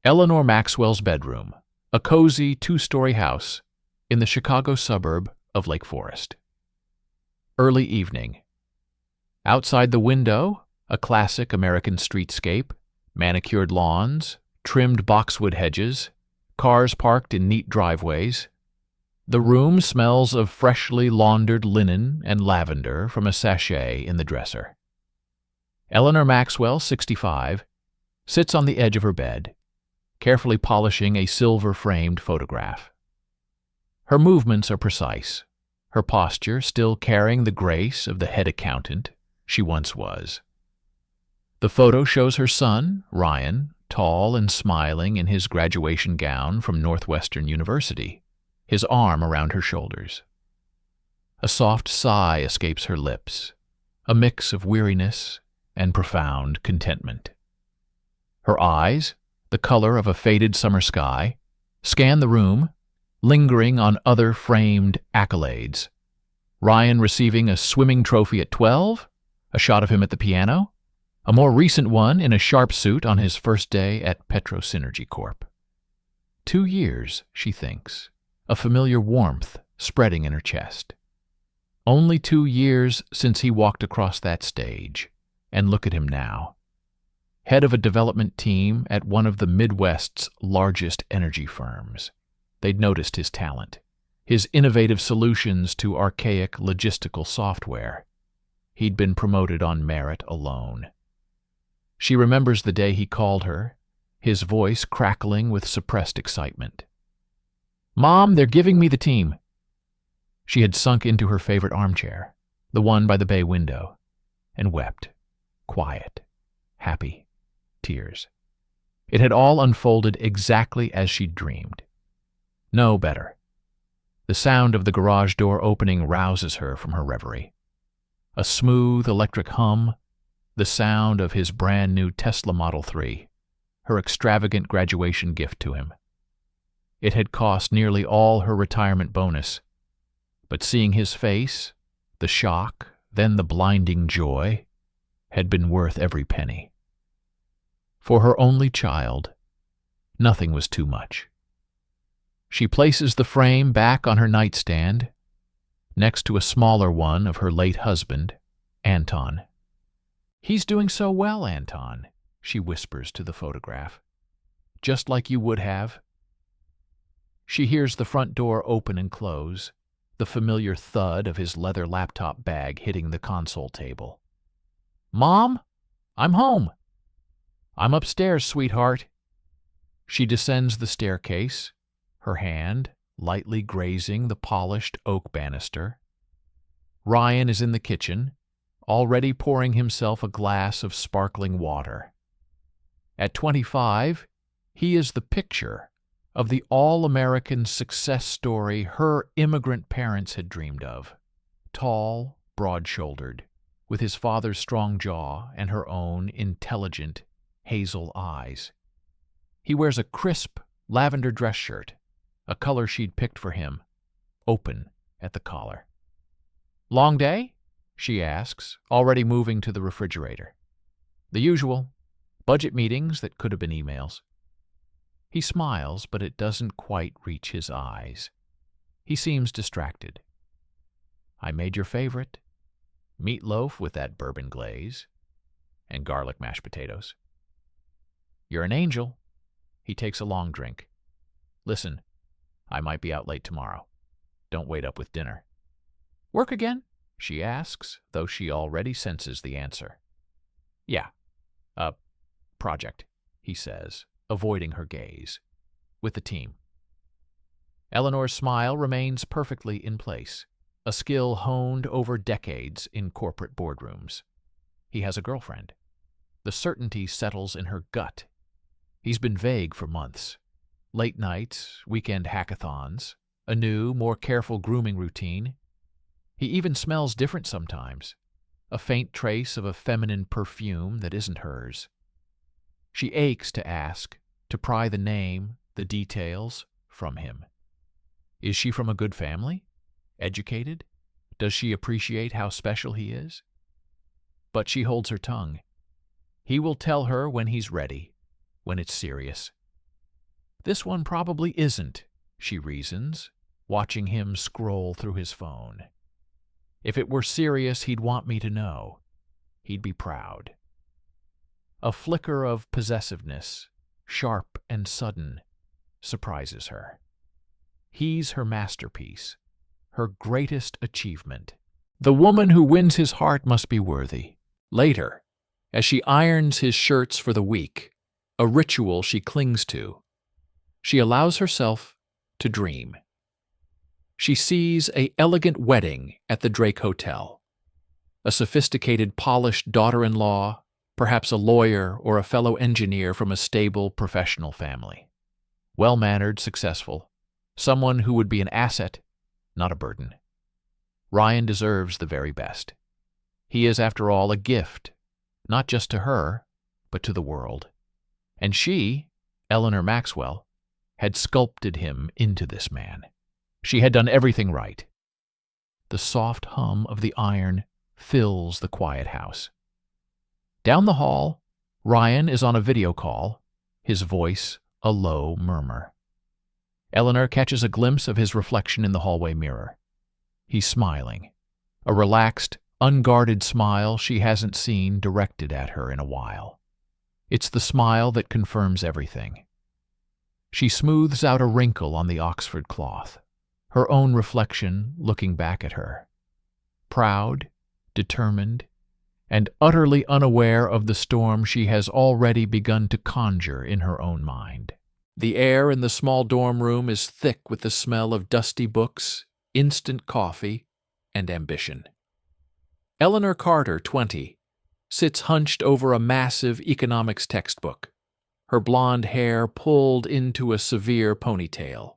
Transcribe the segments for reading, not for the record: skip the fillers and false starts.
Eleanor Maxwell's bedroom, a cozy two-story house in the Chicago suburb of Lake Forest. Early evening. Outside the window, a classic American streetscape, manicured lawns, trimmed boxwood hedges, cars parked in neat driveways. The room smells of freshly laundered linen and lavender from a sachet in the dresser. Eleanor Maxwell, 65, sits on the edge of her bed, carefully polishing a silver-framed photograph. Her movements are precise, her posture still carrying the grace of the head accountant she once was. The photo shows her son, Ryan, tall and smiling in his graduation gown from Northwestern University, his arm around her shoulders. A soft sigh escapes her lips, a mix of weariness and profound contentment. Her eyes, the color of a faded summer sky, scan the room, lingering on other framed accolades. Ryan receiving a swimming trophy at 12, a shot of him at the piano, a more recent one in a sharp suit on his first day at PetroSynergy Corp. 2 years, she thinks, a familiar warmth spreading in her chest. Only 2 years since he walked across that stage, and look at him now. Head of a development team at one of the Midwest's largest energy firms. They'd noticed his talent, his innovative solutions to archaic logistical software. He'd been promoted on merit alone. She remembers the day he called her, his voice crackling with suppressed excitement. "Mom, they're giving me the team." She had sunk into her favorite armchair, the one by the bay window, and wept, quiet, happy, tears. It had all unfolded exactly as she'd dreamed. No better. The sound of the garage door opening rouses her from her reverie. A smooth electric hum, the sound of his brand-new Tesla Model 3, her extravagant graduation gift to him. It had cost nearly all her retirement bonus, but seeing his face, the shock, then the blinding joy, had been worth every penny. For her only child, nothing was too much. She places the frame back on her nightstand, next to a smaller one of her late husband, Anton. "He's doing so well, Anton," she whispers to the photograph. "Just like you would have." She hears the front door open and close, the familiar thud of his leather laptop bag hitting the console table. "Mom, I'm home." "I'm upstairs, sweetheart." She descends the staircase, her hand lightly grazing the polished oak banister. Ryan is in the kitchen, already pouring himself a glass of sparkling water. At 25, he is the picture of the all-American success story her immigrant parents had dreamed of. Tall, broad-shouldered, with his father's strong jaw and her own intelligent, hazel eyes. He wears a crisp, lavender dress shirt, a color she'd picked for him, open at the collar. "Long day?" she asks, already moving to the refrigerator. "The usual. Budget meetings that could have been emails." He smiles, but it doesn't quite reach his eyes. He seems distracted. "I made your favorite. Meatloaf with that bourbon glaze. And garlic mashed potatoes." "You're an angel." He takes a long drink. "Listen, I might be out late tomorrow. Don't wait up with dinner." "Work again?" she asks, though she already senses the answer. "Yeah, a project," he says, avoiding her gaze. "With the team." Eleanor's smile remains perfectly in place, a skill honed over decades in corporate boardrooms. He has a girlfriend. The certainty settles in her gut. He's been vague for months. Late nights, weekend hackathons, a new, more careful grooming routine. He even smells different sometimes, a faint trace of a feminine perfume that isn't hers. She aches to ask, to pry the name, the details, from him. Is she from a good family? Educated? Does she appreciate how special he is? But she holds her tongue. He will tell her when he's ready, when it's serious. This one probably isn't, she reasons, watching him scroll through his phone. If it were serious, he'd want me to know. He'd be proud. A flicker of possessiveness, sharp and sudden, surprises her. He's her masterpiece, her greatest achievement. The woman who wins his heart must be worthy. Later, as she irons his shirts for the week, a ritual she clings to, she allows herself to dream. She sees an elegant wedding at the Drake Hotel. A sophisticated, polished daughter-in-law, perhaps a lawyer or a fellow engineer from a stable, professional family. Well-mannered, successful, someone who would be an asset, not a burden. Ryan deserves the very best. He is, after all, a gift, not just to her, but to the world. And she, Eleanor Maxwell, had sculpted him into this man. She had done everything right. The soft hum of the iron fills the quiet house. Down the hall, Ryan is on a video call, his voice a low murmur. Eleanor catches a glimpse of his reflection in the hallway mirror. He's smiling, a relaxed, unguarded smile she hasn't seen directed at her in a while. It's the smile that confirms everything. She smooths out a wrinkle on the Oxford cloth, her own reflection looking back at her. Proud, determined, and utterly unaware of the storm she has already begun to conjure in her own mind. The air in the small dorm room is thick with the smell of dusty books, instant coffee, and ambition. Eleanor Carter, 20, sits hunched over a massive economics textbook, her blonde hair pulled into a severe ponytail.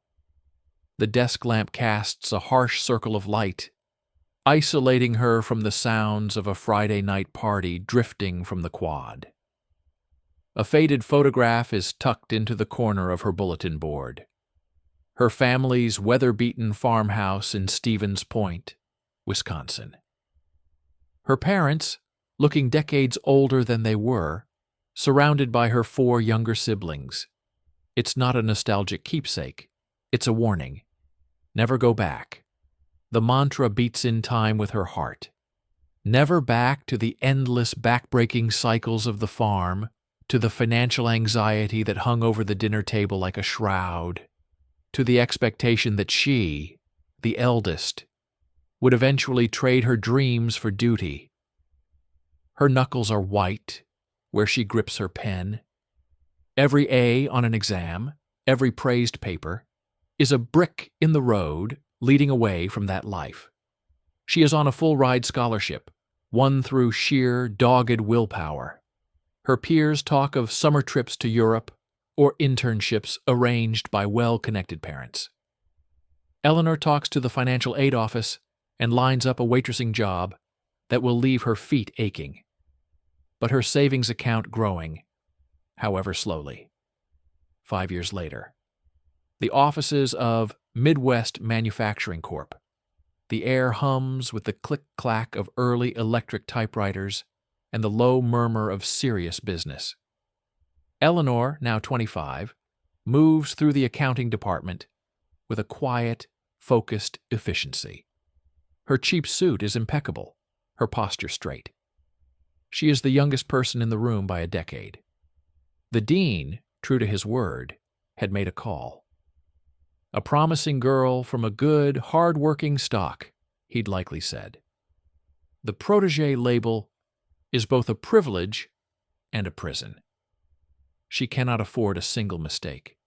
The desk lamp casts a harsh circle of light, isolating her from the sounds of a Friday night party drifting from the quad. A faded photograph is tucked into the corner of her bulletin board. Her family's weather-beaten farmhouse in Stevens Point, Wisconsin. Her parents, looking decades older than they were, surrounded by her 4 younger siblings. It's not a nostalgic keepsake. It's a warning. Never go back. The mantra beats in time with her heart. Never back to the endless back-breaking cycles of the farm, to the financial anxiety that hung over the dinner table like a shroud, to the expectation that she, the eldest, would eventually trade her dreams for duty. Her knuckles are white where she grips her pen. Every A on an exam, every praised paper, is a brick in the road leading away from that life. She is on a full-ride scholarship, won through sheer, dogged willpower. Her peers talk of summer trips to Europe or internships arranged by well-connected parents. Eleanor talks to the financial aid office and lines up a waitressing job that will leave her feet aching, but her savings account growing, however slowly. 5 years later. The offices of Midwest Manufacturing Corp. The air hums with the click-clack of early electric typewriters and the low murmur of serious business. Eleanor, now 25, moves through the accounting department with a quiet, focused efficiency. Her cheap suit is impeccable, her posture straight. She is the youngest person in the room by a decade. The dean, true to his word, had made a call. A promising girl from a good, hard-working stock, he'd likely said. The protégé label is both a privilege and a prison. She cannot afford a single mistake.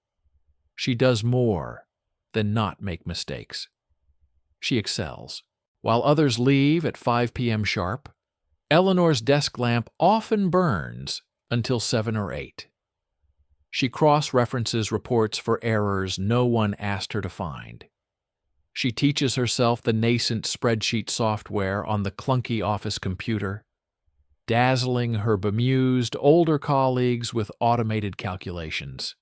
She does more than not make mistakes. She excels. While others leave at 5 p.m. sharp, Eleanor's desk lamp often burns until 7 or 8. She cross-references reports for errors no one asked her to find. She teaches herself the nascent spreadsheet software on the clunky office computer, dazzling her bemused older colleagues with automated calculations.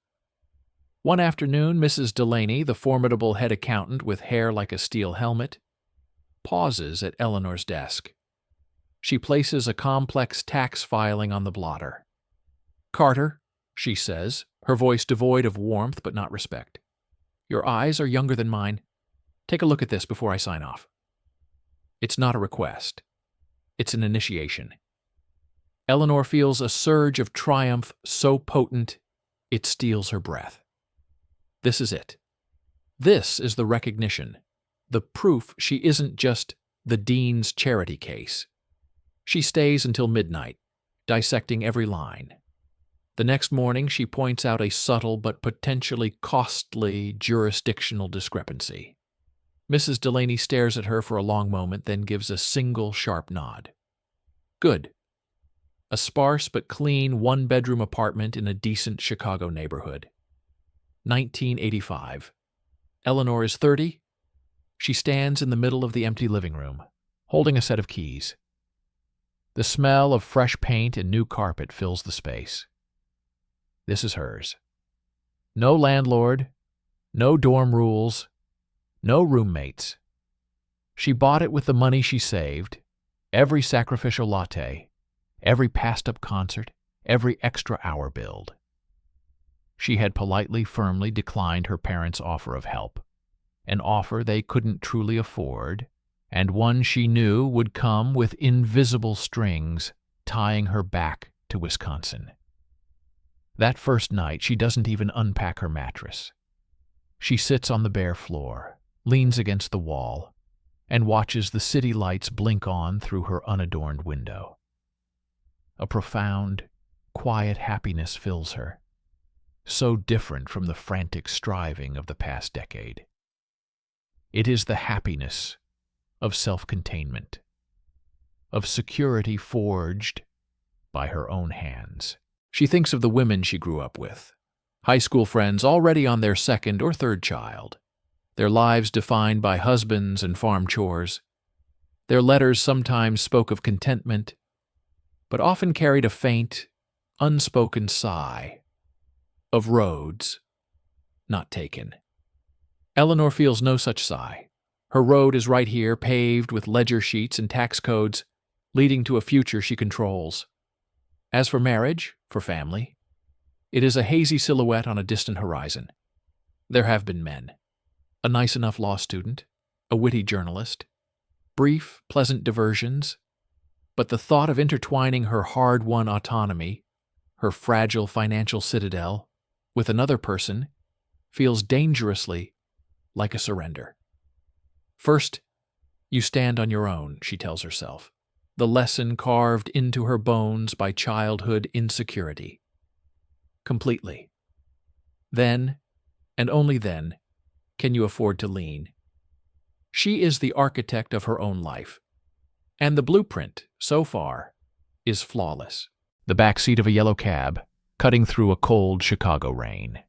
One afternoon, Mrs. Delaney, the formidable head accountant with hair like a steel helmet, pauses at Eleanor's desk. She places a complex tax filing on the blotter. "Carter," she says, her voice devoid of warmth but not respect. "Your eyes are younger than mine. Take a look at this before I sign off." It's not a request. It's an initiation. Eleanor feels a surge of triumph so potent it steals her breath. This is it. This is the recognition, the proof she isn't just the dean's charity case. She stays until midnight, dissecting every line. The next morning, she points out a subtle but potentially costly jurisdictional discrepancy. Mrs. Delaney stares at her for a long moment, then gives a single sharp nod. Good. A sparse but clean one-bedroom apartment in a decent Chicago neighborhood. 1985. Eleanor is 30. She stands in the middle of the empty living room, holding a set of keys. The smell of fresh paint and new carpet fills the space. This is hers. No landlord, no dorm rules, no roommates. She bought it with the money she saved, every sacrificial latte, every passed-up concert, every extra hour billed. She had politely, firmly declined her parents' offer of help, an offer they couldn't truly afford, and one she knew would come with invisible strings tying her back to Wisconsin. That first night, she doesn't even unpack her mattress. She sits on the bare floor, leans against the wall, and watches the city lights blink on through her unadorned window. A profound, quiet happiness fills her, so different from the frantic striving of the past decade. It is the happiness of self-containment, of security forged by her own hands. She thinks of the women she grew up with, high school friends already on their second or third child, their lives defined by husbands and farm chores. Their letters sometimes spoke of contentment, but often carried a faint, unspoken sigh of roads not taken. Eleanor feels no such sigh. Her road is right here, paved with ledger sheets and tax codes, leading to a future she controls. As for marriage, for family, it is a hazy silhouette on a distant horizon. There have been men. A nice enough law student, a witty journalist, brief, pleasant diversions, but the thought of intertwining her hard-won autonomy, her fragile financial citadel, with another person feels dangerously like a surrender. First, you stand on your own, she tells herself, the lesson carved into her bones by childhood insecurity. Completely. Then, and only then, can you afford to lean. She is the architect of her own life, and the blueprint, so far, is flawless. The back seat of a yellow cab, cutting through a cold Chicago rain.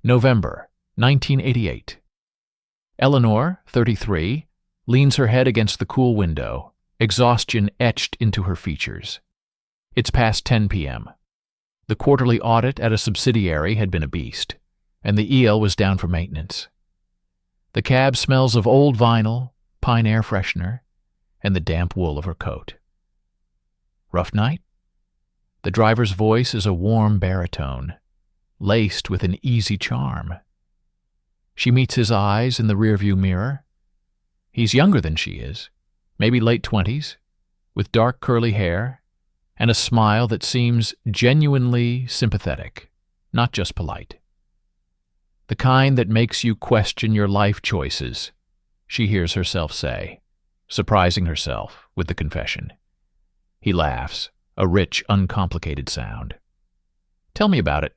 November 1988. Eleanor, 33, leans her head against the cool window, exhaustion etched into her features. It's past 10 p.m. The quarterly audit at a subsidiary had been a beast, and the EL was down for maintenance. The cab smells of old vinyl, pine air freshener, and the damp wool of her coat. Rough night? The driver's voice is a warm baritone, laced with an easy charm. She meets his eyes in the rearview mirror. He's younger than she is, maybe late 20s, with dark curly hair and a smile that seems genuinely sympathetic, not just polite. The kind that makes you question your life choices, she hears herself say, surprising herself with the confession. He laughs, a rich, uncomplicated sound. "Tell me about it.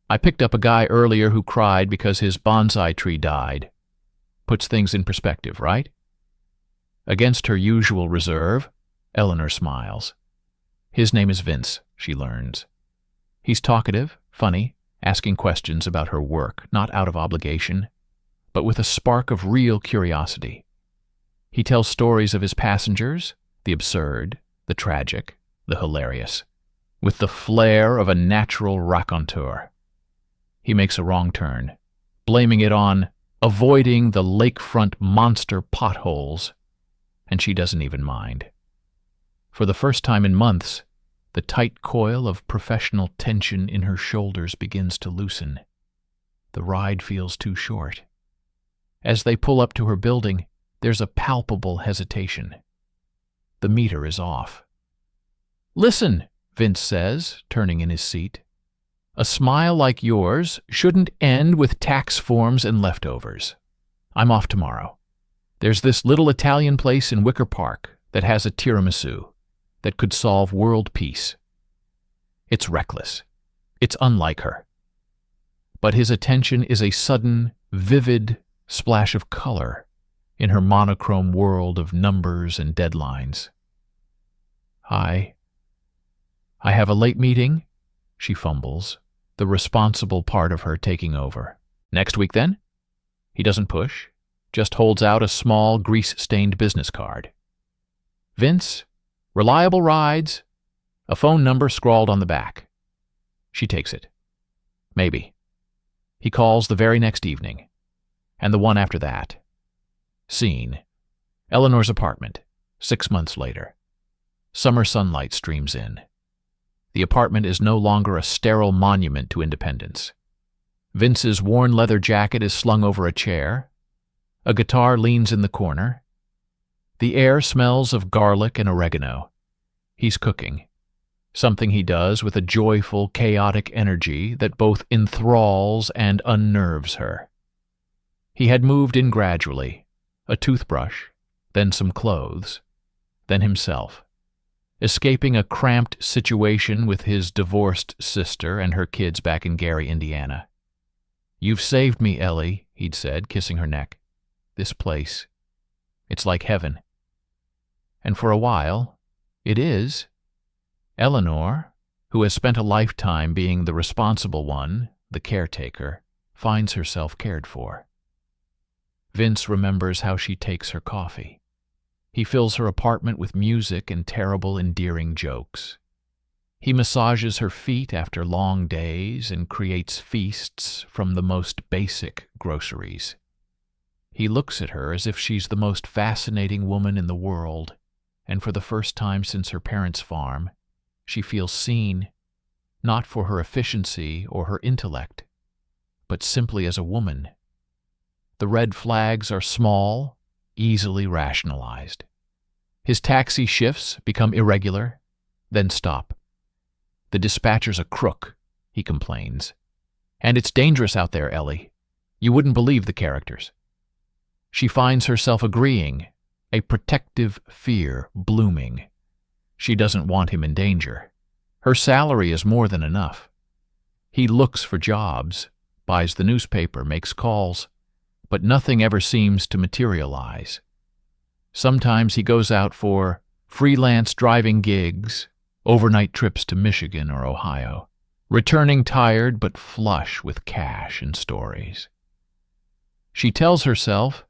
I picked up a guy earlier who cried because his bonsai tree died." Puts things in perspective, right? Against her usual reserve, Eleanor smiles. His name is Vince, she learns. He's talkative, funny, asking questions about her work, not out of obligation, but with a spark of real curiosity. He tells stories of his passengers, the absurd, the tragic, the hilarious, with the flair of a natural raconteur. He makes a wrong turn, blaming it on avoiding the lakefront monster potholes, and she doesn't even mind. For the first time in months, The tight coil of professional tension in her shoulders begins to loosen. The ride feels too short. As they pull up to her building, there's a palpable hesitation. The meter is off. "Listen," Vince says, turning in his seat. "A smile like yours shouldn't end with tax forms and leftovers. I'm off tomorrow. There's this little Italian place in Wicker Park that has a tiramisu that could solve world peace. It's reckless. It's unlike her." But his attention is a sudden, vivid splash of color in her monochrome world of numbers and deadlines. "Hi. I have a late meeting," she fumbles, the responsible part of her taking over. "Next week, then?" He doesn't push, just holds out a small, grease-stained business card. "Vince, reliable rides," a phone number scrawled on the back. She takes it. Maybe. He calls the very next evening, and the one after that. Scene: Eleanor's apartment, 6 months later. Summer sunlight streams in. The apartment is no longer a sterile monument to independence. Vince's worn leather jacket is slung over a chair. A guitar leans in the corner. The air smells of garlic and oregano. He's cooking, something he does with a joyful, chaotic energy that both enthralls and unnerves her. He had moved in gradually, a toothbrush, then some clothes, then himself, escaping a cramped situation with his divorced sister and her kids back in Gary, Indiana. "You've saved me, Ellie," he'd said, kissing her neck. "This place, it's like heaven." And for a while, it is. Eleanor, who has spent a lifetime being the responsible one, the caretaker, finds herself cared for. Vince remembers how she takes her coffee. He fills her apartment with music and terrible, endearing jokes. He massages her feet after long days and creates feasts from the most basic groceries. He looks at her as if she's the most fascinating woman in the world, and for the first time since her parents' farm, she feels seen, not for her efficiency or her intellect, but simply as a woman. The red flags are small, easily rationalized. His taxi shifts become irregular, then stop. "The dispatcher's a crook," he complains. "And it's dangerous out there, Ellie. You wouldn't believe the characters." She finds herself agreeing, a protective fear blooming. She doesn't want him in danger. Her salary is more than enough. He looks for jobs, buys the newspaper, makes calls, but nothing ever seems to materialize. Sometimes he goes out for freelance driving gigs, overnight trips to Michigan or Ohio, returning tired but flush with cash and stories. She tells herself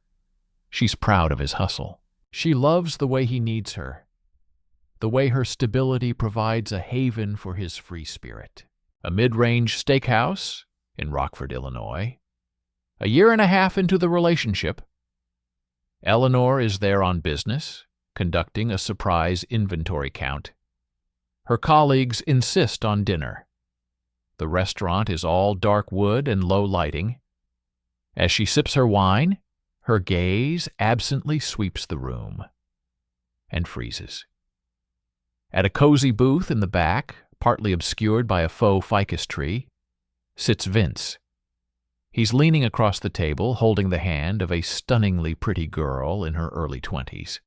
she's proud of his hustle. She loves the way he needs her, the way her stability provides a haven for his free spirit. A mid-range steakhouse in Rockford, Illinois. A year and a half into the relationship, Eleanor is there on business, conducting a surprise inventory count. Her colleagues insist on dinner. The restaurant is all dark wood and low lighting. As she sips her wine, her gaze absently sweeps the room and freezes. At a cozy booth in the back, partly obscured by a faux ficus tree, sits Vince. He's leaning across the table, holding the hand of a stunningly pretty girl in her early 20s.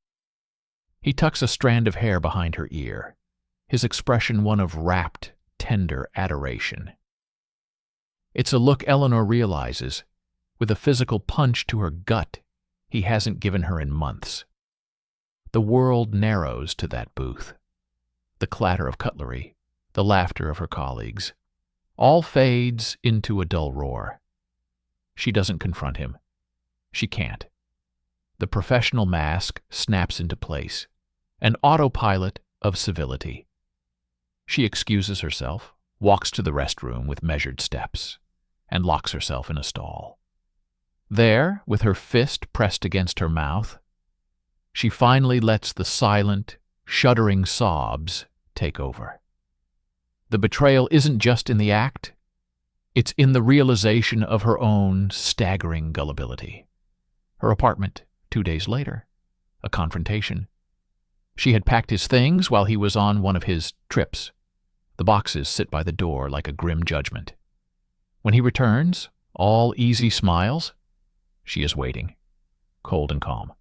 He tucks a strand of hair behind her ear, his expression one of rapt, tender adoration. It's a look Eleanor realizes, with a physical punch to her gut, he hasn't given her in months. The world narrows to that booth. The clatter of cutlery, the laughter of her colleagues, all fades into a dull roar. She doesn't confront him. She can't. The professional mask snaps into place, an autopilot of civility. She excuses herself, walks to the restroom with measured steps, and locks herself in a stall. There, with her fist pressed against her mouth, she finally lets the silent, shuddering sobs take over. The betrayal isn't just in the act, it's in the realization of her own staggering gullibility. Her apartment, 2 days later. A confrontation. She had packed his things while he was on one of his trips. The boxes sit by the door like a grim judgment. When he returns, all easy smiles, she is waiting, cold and calm.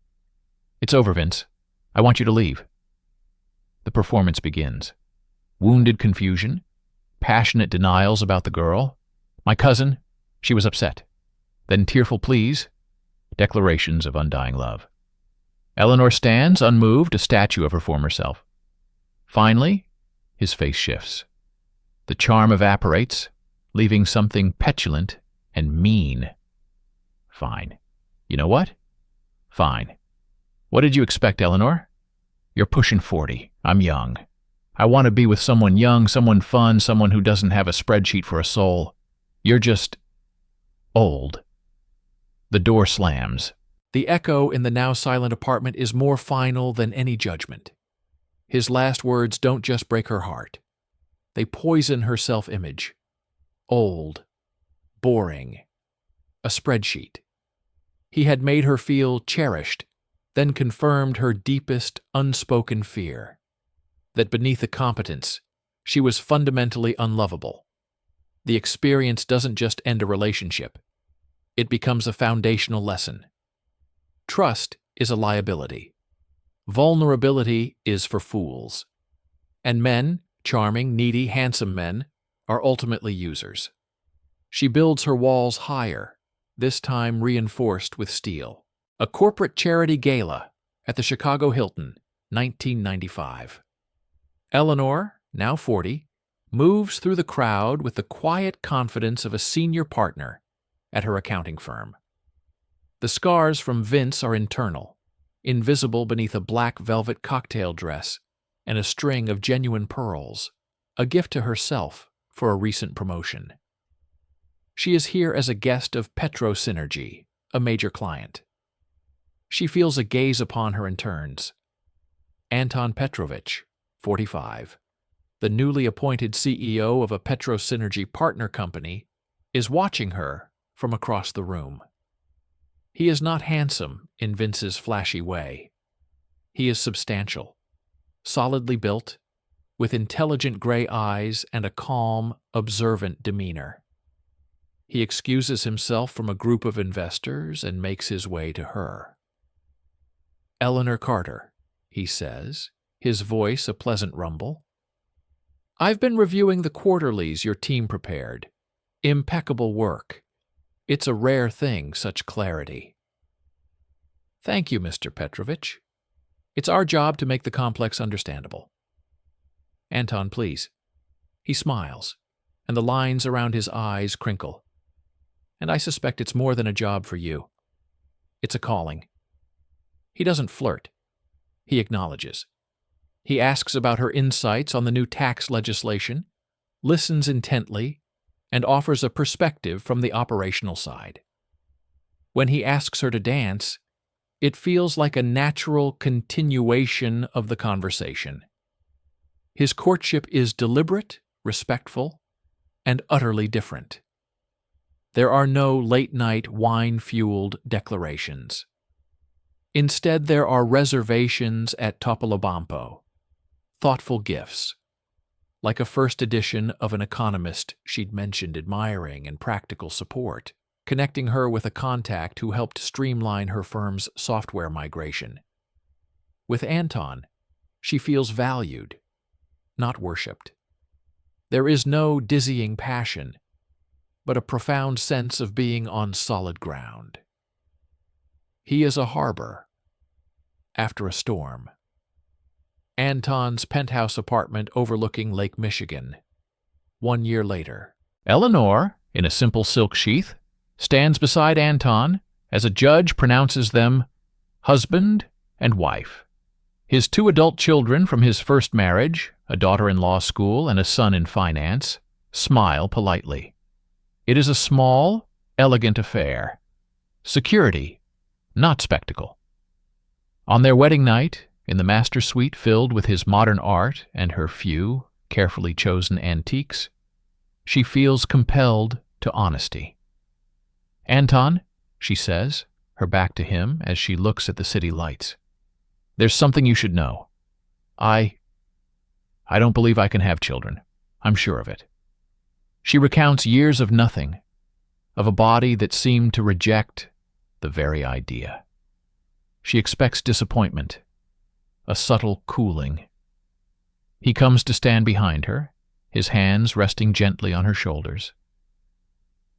"It's over, Vince. I want you to leave." The performance begins. Wounded confusion, passionate denials about the girl. "My cousin, she was upset." Then tearful pleas, declarations of undying love. Eleanor stands, unmoved, a statue of her former self. Finally, his face shifts. The charm evaporates, leaving something petulant and mean. "Fine. You know what? Fine. What did you expect, Eleanor? You're pushing 40. I'm young. I want to be with someone young, someone fun, someone who doesn't have a spreadsheet for a soul. You're just old." The door slams. The echo in the now silent apartment is more final than any judgment. His last words don't just break her heart. They poison her self-image. Old. Boring. A spreadsheet. He had made her feel cherished, then confirmed her deepest, unspoken fear. That beneath the competence, she was fundamentally unlovable. The experience doesn't just end a relationship. It becomes a foundational lesson. Trust is a liability. Vulnerability is for fools. And men, charming, needy, handsome men, are ultimately users. She builds her walls higher, this time reinforced with steel. A corporate charity gala at the Chicago Hilton, 1995. Eleanor, now 40, moves through the crowd with the quiet confidence of a senior partner at her accounting firm. The scars from Vince are internal, invisible beneath a black velvet cocktail dress and a string of genuine pearls, a gift to herself for a recent promotion. She is here as a guest of Petro Synergy, a major client. She feels a gaze upon her and turns. Anton Petrovich, 45, the newly appointed CEO of a Petro Synergy partner company, is watching her from across the room. He is not handsome in Vince's flashy way. He is substantial, solidly built, with intelligent gray eyes and a calm, observant demeanor. He excuses himself from a group of investors and makes his way to her. "Eleanor Carter," he says, his voice a pleasant rumble. "I've been reviewing the quarterlies your team prepared. Impeccable work. It's a rare thing, such clarity." "Thank you, Mr. Petrovich. It's our job to make the complex understandable." "Anton, please." He smiles, and the lines around his eyes crinkle. "And I suspect it's more than a job for you. It's a calling." He doesn't flirt. He acknowledges. He asks about her insights on the new tax legislation, listens intently, and offers a perspective from the operational side. When he asks her to dance, it feels like a natural continuation of the conversation. His courtship is deliberate, respectful, and utterly different. There are no late-night, wine-fueled declarations. Instead, there are reservations at Topolobampo, thoughtful gifts, like a first edition of an economist she'd mentioned admiring and practical support, connecting her with a contact who helped streamline her firm's software migration. With Anton, she feels valued, not worshipped. There is no dizzying passion, but a profound sense of being on solid ground. He is a harbor after a storm. Anton's penthouse apartment overlooking Lake Michigan. 1 year later. Eleanor, in a simple silk sheath, stands beside Anton as a judge pronounces them husband and wife. His 2 adult children from his first marriage, a daughter in law school and a son in finance, smile politely. It is a small, elegant affair. Security, not spectacle. On their wedding night, in the master suite filled with his modern art and her few, carefully chosen antiques, she feels compelled to honesty. "Anton," she says, her back to him as she looks at the city lights, "there's something you should know. I don't believe I can have children. I'm sure of it." She recounts years of nothing, of a body that seemed to reject the very idea. She expects disappointment, a subtle cooling. He comes to stand behind her, his hands resting gently on her shoulders.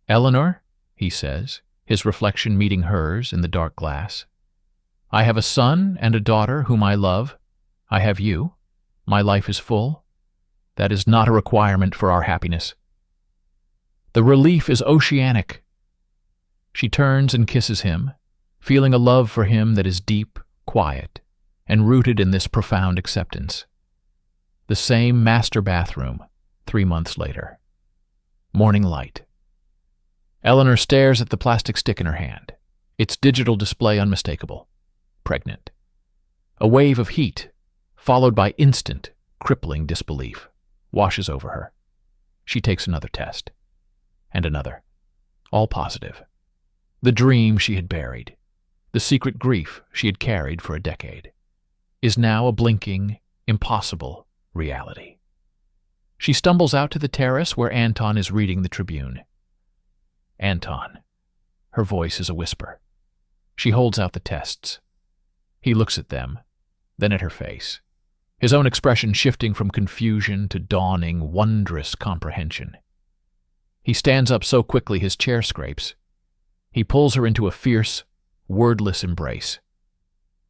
"Eleanor," he says, his reflection meeting hers in the dark glass, "I have a son and a daughter whom I love. I have you. My life is full. That is not a requirement for our happiness." The relief is oceanic. She turns and kisses him, feeling a love for him that is deep, quiet, and rooted in this profound acceptance. The same master bathroom, 3 months later. Morning light. Eleanor stares at the plastic stick in her hand, its digital display unmistakable. Pregnant. A wave of heat, followed by instant, crippling disbelief, washes over her. She takes another test. And another. All positive. The dream she had buried, the secret grief she had carried for a decade, is now a blinking, impossible reality. She stumbles out to the terrace where Anton is reading the Tribune. "Anton." Her voice is a whisper. She holds out the tests. He looks at them, then at her face, his own expression shifting from confusion to dawning, wondrous comprehension. He stands up so quickly his chair scrapes. He pulls her into a fierce, wordless embrace.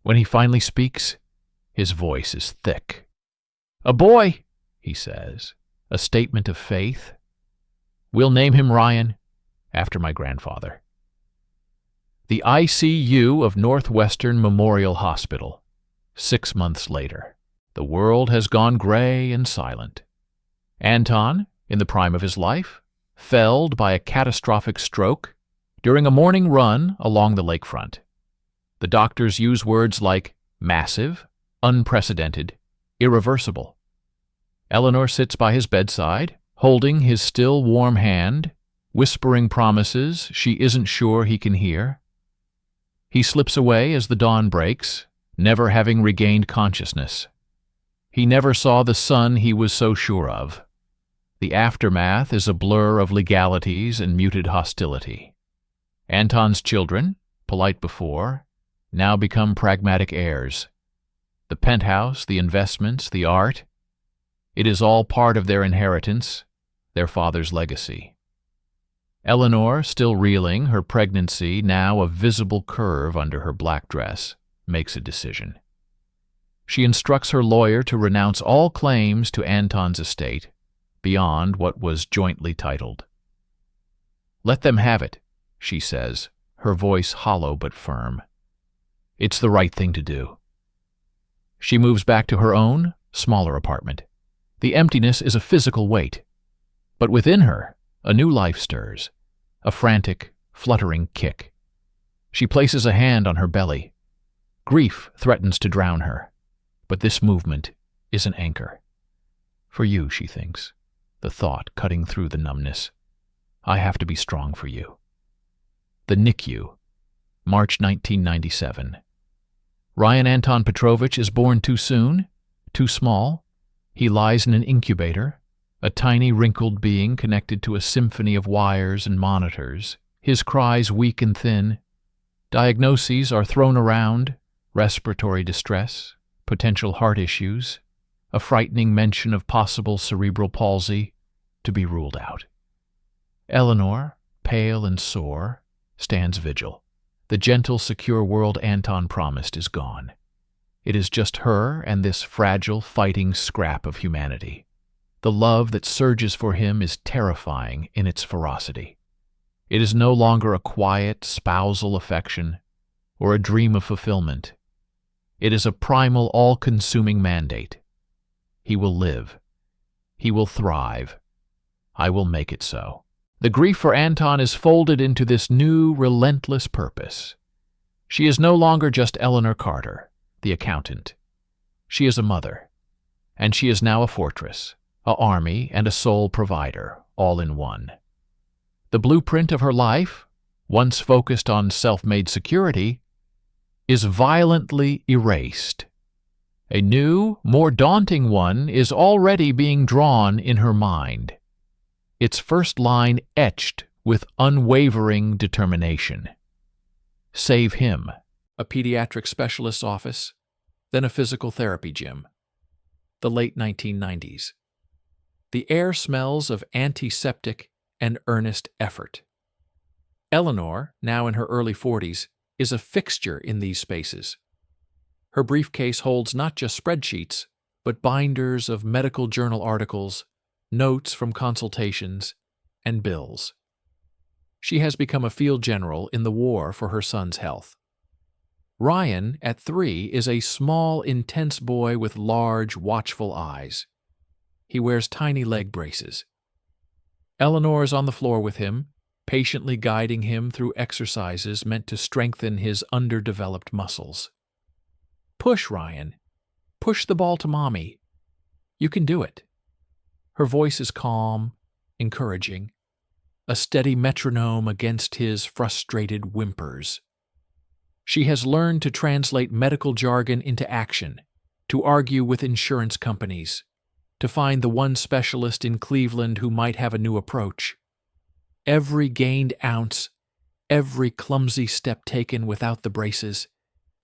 When he finally speaks, his voice is thick. "A boy," he says, a statement of faith. "We'll name him Ryan, after my grandfather." The ICU of Northwestern Memorial Hospital. 6 months later. The world has gone gray and silent. Anton, in the prime of his life, felled by a catastrophic stroke during a morning run along the lakefront. The doctors use words like massive, unprecedented, irreversible. Eleanor sits by his bedside, holding his still warm hand, whispering promises she isn't sure he can hear. He slips away as the dawn breaks, never having regained consciousness. He never saw the son he was so sure of. The aftermath is a blur of legalities and muted hostility. Anton's children, polite before, now become pragmatic heirs. The penthouse, the investments, the art, it is all part of their inheritance, their father's legacy. Eleanor, still reeling, her pregnancy now a visible curve under her black dress, makes a decision. She instructs her lawyer to renounce all claims to Anton's estate beyond what was jointly titled. "Let them have it," she says, her voice hollow but firm. "It's the right thing to do." She moves back to her own, smaller apartment. The emptiness is a physical weight. But within her, a new life stirs, a frantic, fluttering kick. She places a hand on her belly. Grief threatens to drown her, but this movement is an anchor. "For you," she thinks, the thought cutting through the numbness. "I have to be strong for you." The NICU, March 1997. Ryan Anton Petrovich is born too soon, too small. He lies in an incubator, a tiny wrinkled being connected to a symphony of wires and monitors, his cries weak and thin. Diagnoses are thrown around: respiratory distress, potential heart issues, a frightening mention of possible cerebral palsy, to be ruled out. Eleanor, pale and sore, stands vigil. The gentle, secure world Anton promised is gone. It is just her and this fragile, fighting scrap of humanity. The love that surges for him is terrifying in its ferocity. It is no longer a quiet, spousal affection or a dream of fulfillment. It is a primal, all-consuming mandate. He will live. He will thrive. I will make it so. The grief for Anton is folded into this new, relentless purpose. She is no longer just Eleanor Carter, the accountant. She is a mother, and she is now a fortress, a army, and a sole provider, all in one. The blueprint of her life, once focused on self-made security, is violently erased. A new, more daunting one is already being drawn in her mind, its first line etched with unwavering determination. Save him. A pediatric specialist's office, then a physical therapy gym. The late 1990s. The air smells of antiseptic and earnest effort. Eleanor, now in her early 40s, is a fixture in these spaces. Her briefcase holds not just spreadsheets, but binders of medical journal articles, notes from consultations, and bills. She has become a field general in the war for her son's health. Ryan, at 3, is a small, intense boy with large, watchful eyes. He wears tiny leg braces. Eleanor is on the floor with him, patiently guiding him through exercises meant to strengthen his underdeveloped muscles. Push, Ryan. Push the ball to Mommy. You can do it. Her voice is calm, encouraging, a steady metronome against his frustrated whimpers. She has learned to translate medical jargon into action, to argue with insurance companies, to find the one specialist in Cleveland who might have a new approach. Every gained ounce, every clumsy step taken without the braces,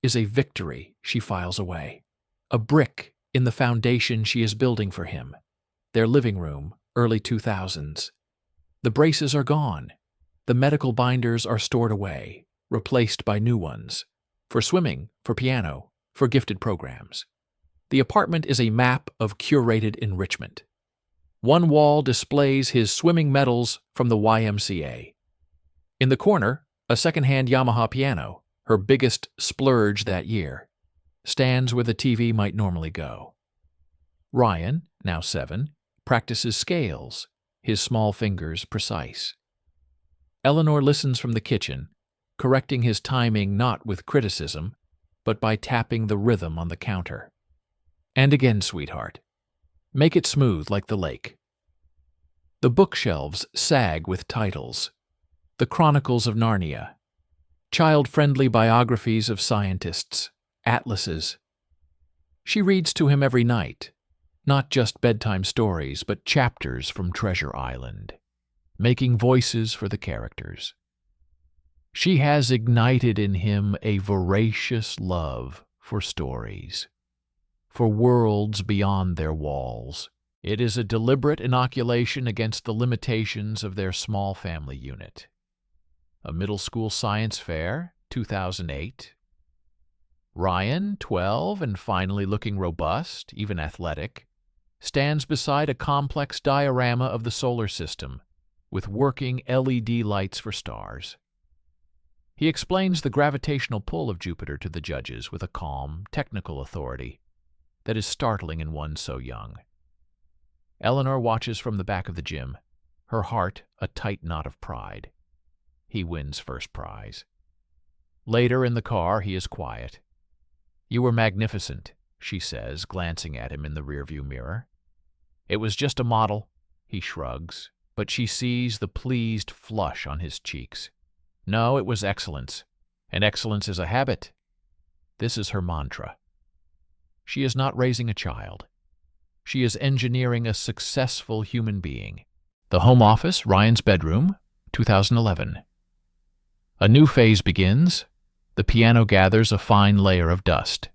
is a victory she files away, a brick in the foundation she is building for him. Their living room, early 2000s. The braces are gone. The medical binders are stored away, replaced by new ones, for swimming, for piano, for gifted programs. The apartment is a map of curated enrichment. One wall displays his swimming medals from the YMCA. In the corner, a second-hand Yamaha piano, her biggest splurge that year, stands where the TV might normally go. Ryan, now 7, practices scales, his small fingers precise. Eleanor listens from the kitchen, correcting his timing not with criticism, but by tapping the rhythm on the counter. And again, sweetheart. Make it smooth like the lake. The bookshelves sag with titles. The Chronicles of Narnia. Child-friendly biographies of scientists. Atlases. She reads to him every night. Not just bedtime stories, but chapters from Treasure Island. Making voices for the characters. She has ignited in him a voracious love for stories, for worlds beyond their walls. It is a deliberate inoculation against the limitations of their small family unit. A middle school science fair, 2008. Ryan, 12 and finally looking robust, even athletic, stands beside a complex diorama of the solar system with working LED lights for stars. He explains the gravitational pull of Jupiter to the judges with a calm, technical authority that is startling in one so young. Eleanor watches from the back of the gym, her heart a tight knot of pride. He wins first prize. Later in the car, he is quiet. "You were magnificent," she says, glancing at him in the rearview mirror. "It was just a model," he shrugs, but she sees the pleased flush on his cheeks. No, it was excellence, and excellence is a habit. This is her mantra. She is not raising a child. She is engineering a successful human being. The home office, Ryan's bedroom, 2011. A new phase begins. The piano gathers a fine layer of dust.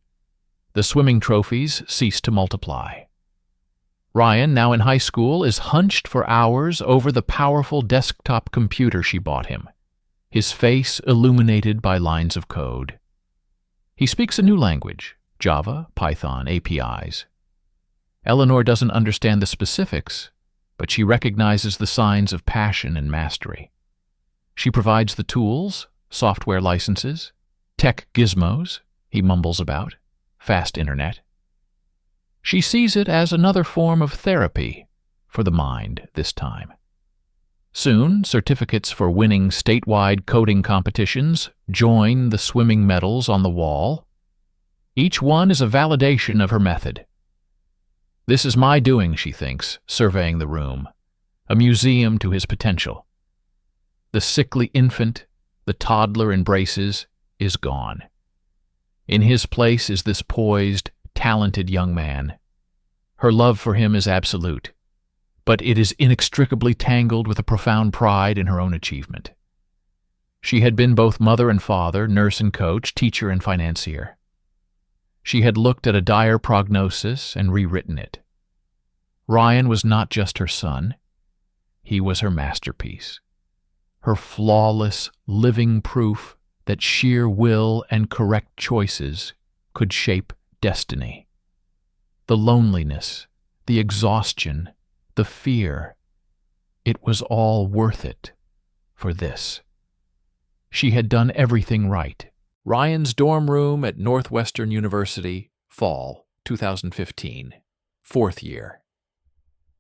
The swimming trophies cease to multiply. Ryan, now in high school, is hunched for hours over the powerful desktop computer she bought him, his face illuminated by lines of code. He speaks a new language, Java, Python, APIs. Eleanor doesn't understand the specifics, but she recognizes the signs of passion and mastery. She provides the tools, software licenses, tech gizmos, he mumbles about, fast internet. She sees it as another form of therapy, for the mind this time. Soon, certificates for winning statewide coding competitions join the swimming medals on the wall. Each one is a validation of her method. This is my doing, she thinks, surveying the room, a museum to his potential. The sickly infant, the toddler in braces, is gone. In his place is this poised, talented young man. Her love for him is absolute, but it is inextricably tangled with a profound pride in her own achievement. She had been both mother and father, nurse and coach, teacher and financier. She had looked at a dire prognosis and rewritten it. Ryan was not just her son. He was her masterpiece. Her flawless, living proof that sheer will and correct choices could shape destiny. The loneliness, the exhaustion, the fear, it was all worth it for this. She had done everything right. Ryan's dorm room at Northwestern University, fall 2015, 4th year.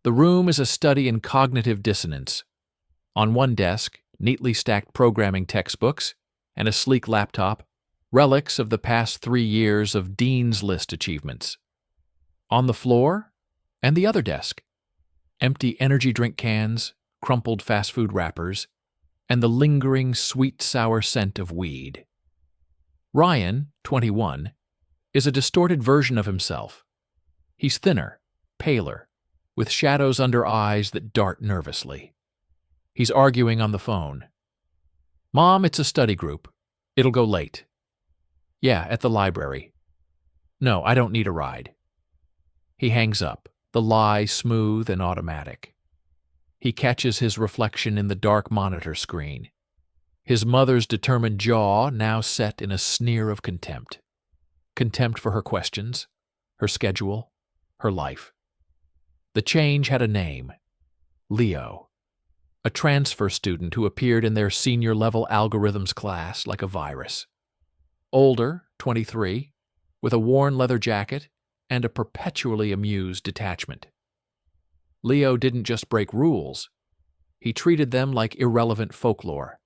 The room is a study in cognitive dissonance. On one desk, neatly stacked programming textbooks and a sleek laptop, relics of the past 3 years of Dean's List achievements. On the floor, and the other desk, empty energy drink cans, crumpled fast food wrappers, and the lingering sweet-sour scent of weed. Ryan, 21, is a distorted version of himself. He's thinner, paler, with shadows under eyes that dart nervously. He's arguing on the phone. "Mom, it's a study group. It'll go late." "Yeah, at the library." "No, I don't need a ride." He hangs up, the lie smooth and automatic. He catches his reflection in the dark monitor screen. His mother's determined jaw now set in a sneer of contempt. Contempt for her questions, her schedule, her life. The change had a name. Leo. A transfer student who appeared in their senior-level algorithms class like a virus. Older, 23, with a worn leather jacket and a perpetually amused detachment. Leo didn't just break rules. He treated them like irrelevant folklore.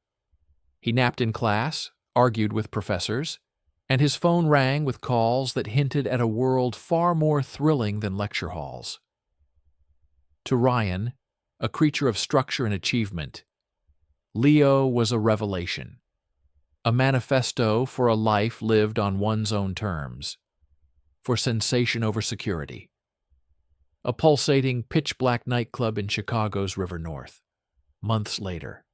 He napped in class, argued with professors, and his phone rang with calls that hinted at a world far more thrilling than lecture halls. To Ryan, a creature of structure and achievement, Leo was a revelation, a manifesto for a life lived on one's own terms, for sensation over security. A pulsating, pitch-black nightclub in Chicago's River North, months later.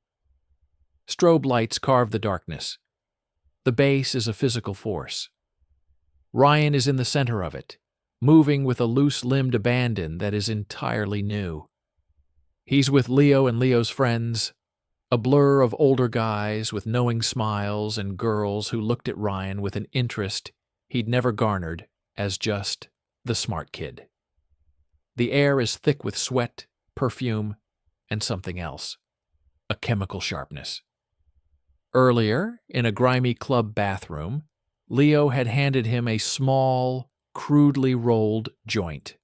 Strobe lights carve the darkness. The base is a physical force. Ryan is in the center of it, moving with a loose-limbed abandon that is entirely new. He's with Leo and Leo's friends, a blur of older guys with knowing smiles and girls who looked at Ryan with an interest he'd never garnered as just the smart kid. The air is thick with sweat, perfume, and something else, a chemical sharpness. Earlier, in a grimy club bathroom, Leo had handed him a small, crudely rolled joint.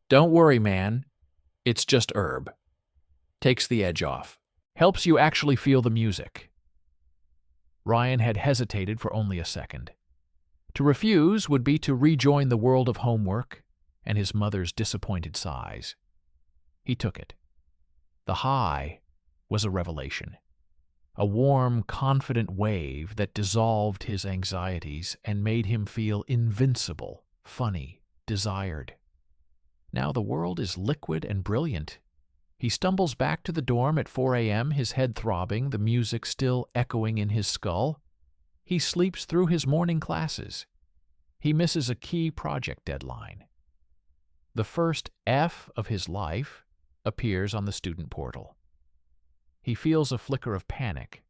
"Don't worry, man. It's just herb." Takes the edge off. Helps you actually feel the music. Ryan had hesitated for only a second. To refuse would be to rejoin the world of homework and his mother's disappointed sighs. He took it. The high was a revelation. A warm, confident wave that dissolved his anxieties and made him feel invincible, funny, desired. Now the world is liquid and brilliant. He stumbles back to the dorm at 4 a.m., his head throbbing, the music still echoing in his skull. He sleeps through his morning classes. He misses a key project deadline. The first F of his life appears on the student portal. He feels a flicker of panic,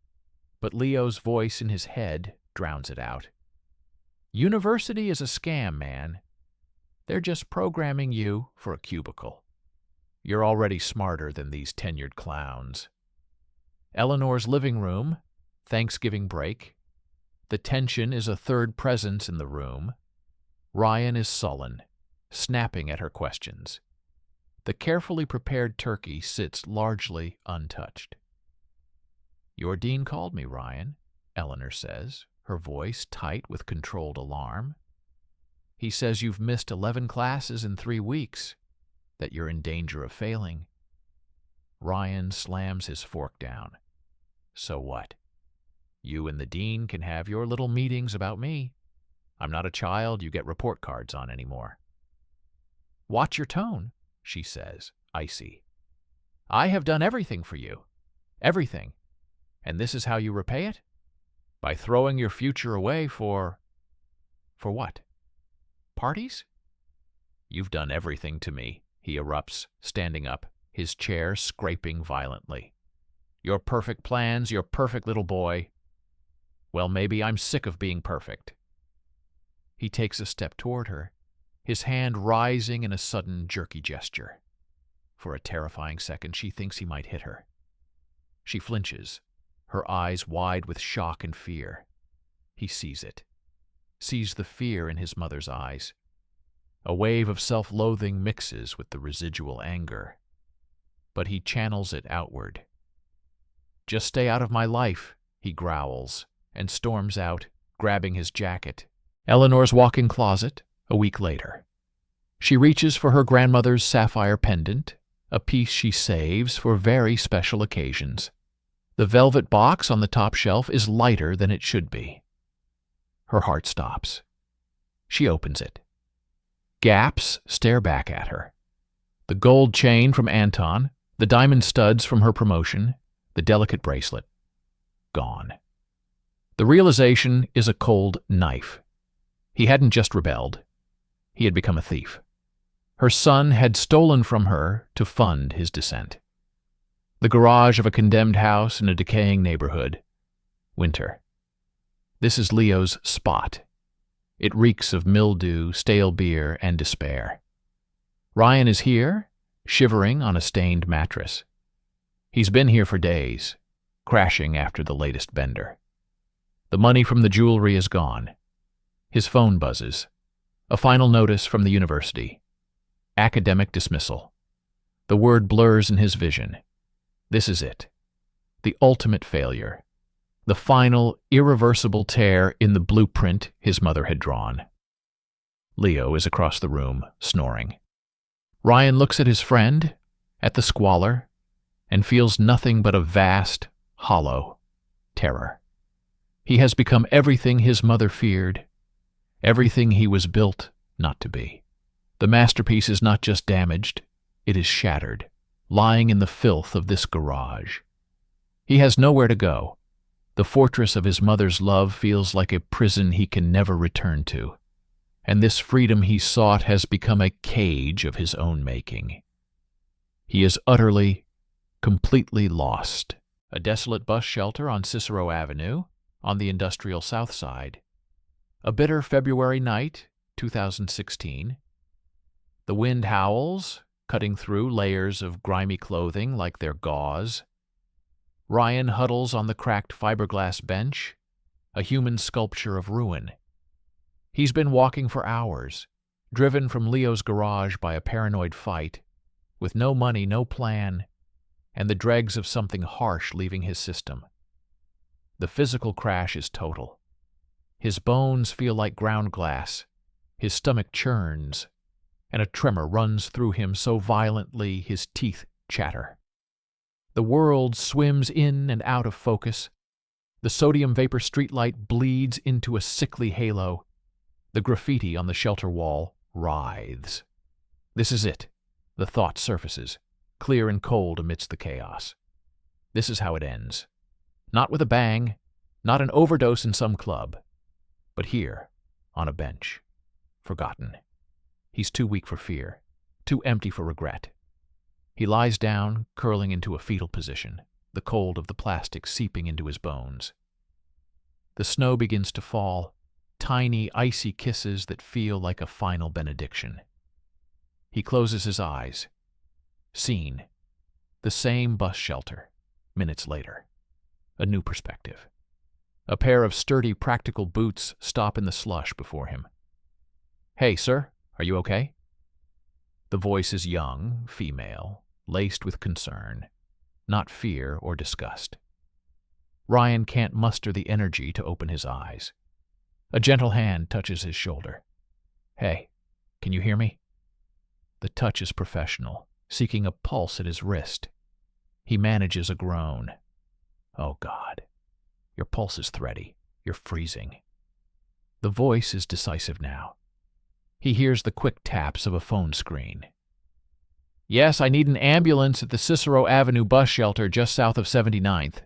but Leo's voice in his head drowns it out. "University is a scam, man. They're just programming you for a cubicle. You're already smarter than these tenured clowns." Eleanor's living room, Thanksgiving break. The tension is a third presence in the room. Ryan is sullen, snapping at her questions. The carefully prepared turkey sits largely untouched. "Your dean called me, Ryan," Eleanor says, her voice tight with controlled alarm. He says you've missed 11 classes in 3 weeks, that you're in danger of failing. Ryan slams his fork down. So what? You and the dean can have your little meetings about me. I'm not a child you get report cards on anymore. Watch your tone, she says, icy. I have done everything for you. Everything. And this is how you repay it? By throwing your future away for what? Parties? You've done everything to me, he erupts, standing up, his chair scraping violently. Your perfect plans, your perfect little boy. Well, maybe I'm sick of being perfect. He takes a step toward her, his hand rising in a sudden, jerky gesture. For a terrifying second, she thinks he might hit her. She flinches, her eyes wide with shock and fear. He sees it, sees the fear in his mother's eyes. A wave of self-loathing mixes with the residual anger, but he channels it outward. Just stay out of my life, he growls, and storms out, grabbing his jacket. Eleanor's walk-in closet, a week later. She reaches for her grandmother's sapphire pendant, a piece she saves for very special occasions. The velvet box on the top shelf is lighter than it should be. Her heart stops. She opens it. Gaps stare back at her. The gold chain from Anton, the diamond studs from her promotion, the delicate bracelet. Gone. The realization is a cold knife. He hadn't just rebelled. He had become a thief. Her son had stolen from her to fund his descent. The garage of a condemned house in a decaying neighborhood. Winter. This is Leo's spot. It reeks of mildew, stale beer, and despair. Ryan is here, shivering on a stained mattress. He's been here for days, crashing after the latest bender. The money from the jewelry is gone. His phone buzzes. A final notice from the university. Academic dismissal. The word blurs in his vision. This is it. The ultimate failure. The final, irreversible tear in the blueprint his mother had drawn. Leo is across the room, snoring. Ryan looks at his friend, at the squalor, and feels nothing but a vast, hollow terror. He has become everything his mother feared, everything he was built not to be. The masterpiece is not just damaged, it is shattered, lying in the filth of this garage. He has nowhere to go. The fortress of his mother's love feels like a prison he can never return to, and this freedom he sought has become a cage of his own making. He is utterly, completely lost. A desolate bus shelter on Cicero Avenue, on the industrial South Side. A bitter February night, 2016. The wind howls, cutting through layers of grimy clothing like they're gauze. Ryan huddles on the cracked fiberglass bench, a human sculpture of ruin. He's been walking for hours, driven from Leo's garage by a paranoid fight, with no money, no plan, and the dregs of something harsh leaving his system. The physical crash is total. His bones feel like ground glass, his stomach churns, and a tremor runs through him so violently his teeth chatter. The world swims in and out of focus. The sodium vapor streetlight bleeds into a sickly halo. The graffiti on the shelter wall writhes. This is it. The thought surfaces, clear and cold amidst the chaos. This is how it ends. Not with a bang, not an overdose in some club, but here, on a bench, forgotten. He's too weak for fear, too empty for regret. He lies down, curling into a fetal position, the cold of the plastic seeping into his bones. The snow begins to fall, tiny, icy kisses that feel like a final benediction. He closes his eyes. Scene. The same bus shelter, minutes later. A new perspective. A pair of sturdy, practical boots stop in the slush before him. "Hey, sir, are you okay?" The voice is young, female, laced with concern, not fear or disgust. Ryan can't muster the energy to open his eyes. A gentle hand touches his shoulder. Hey, can you hear me? The touch is professional, seeking a pulse at his wrist. He manages a groan. Oh, God. Your pulse is thready. You're freezing. The voice is decisive now. He hears the quick taps of a phone screen. Yes, I need an ambulance at the Cicero Avenue bus shelter just south of 79th.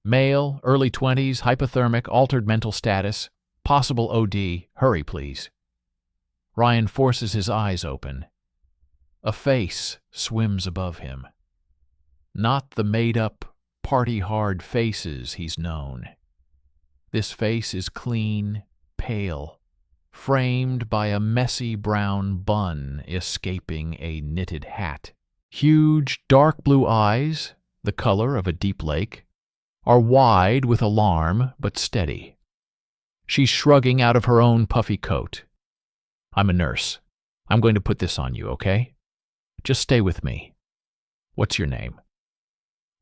Male, early 20s, hypothermic, altered mental status, possible OD. Hurry, please. Ryan forces his eyes open. A face swims above him. Not the made-up, party-hard faces he's known. This face is clean, pale, framed by a messy brown bun escaping a knitted hat. Huge, dark blue eyes, the color of a deep lake, are wide with alarm but steady. She's shrugging out of her own puffy coat. I'm a nurse. I'm going to put this on you, okay? Just stay with me. What's your name?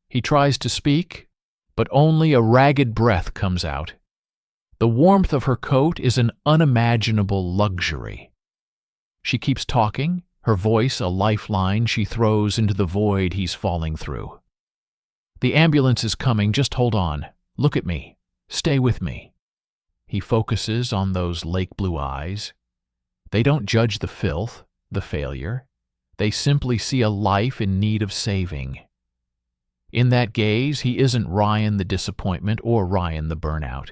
He tries to speak, but only a ragged breath comes out. The warmth of her coat is an unimaginable luxury. She keeps talking, her voice a lifeline she throws into the void he's falling through. The ambulance is coming, just hold on. Look at me. Stay with me. He focuses on those lake blue eyes. They don't judge the filth, the failure. They simply see a life in need of saving. In that gaze, he isn't Ryan the disappointment or Ryan the burnout.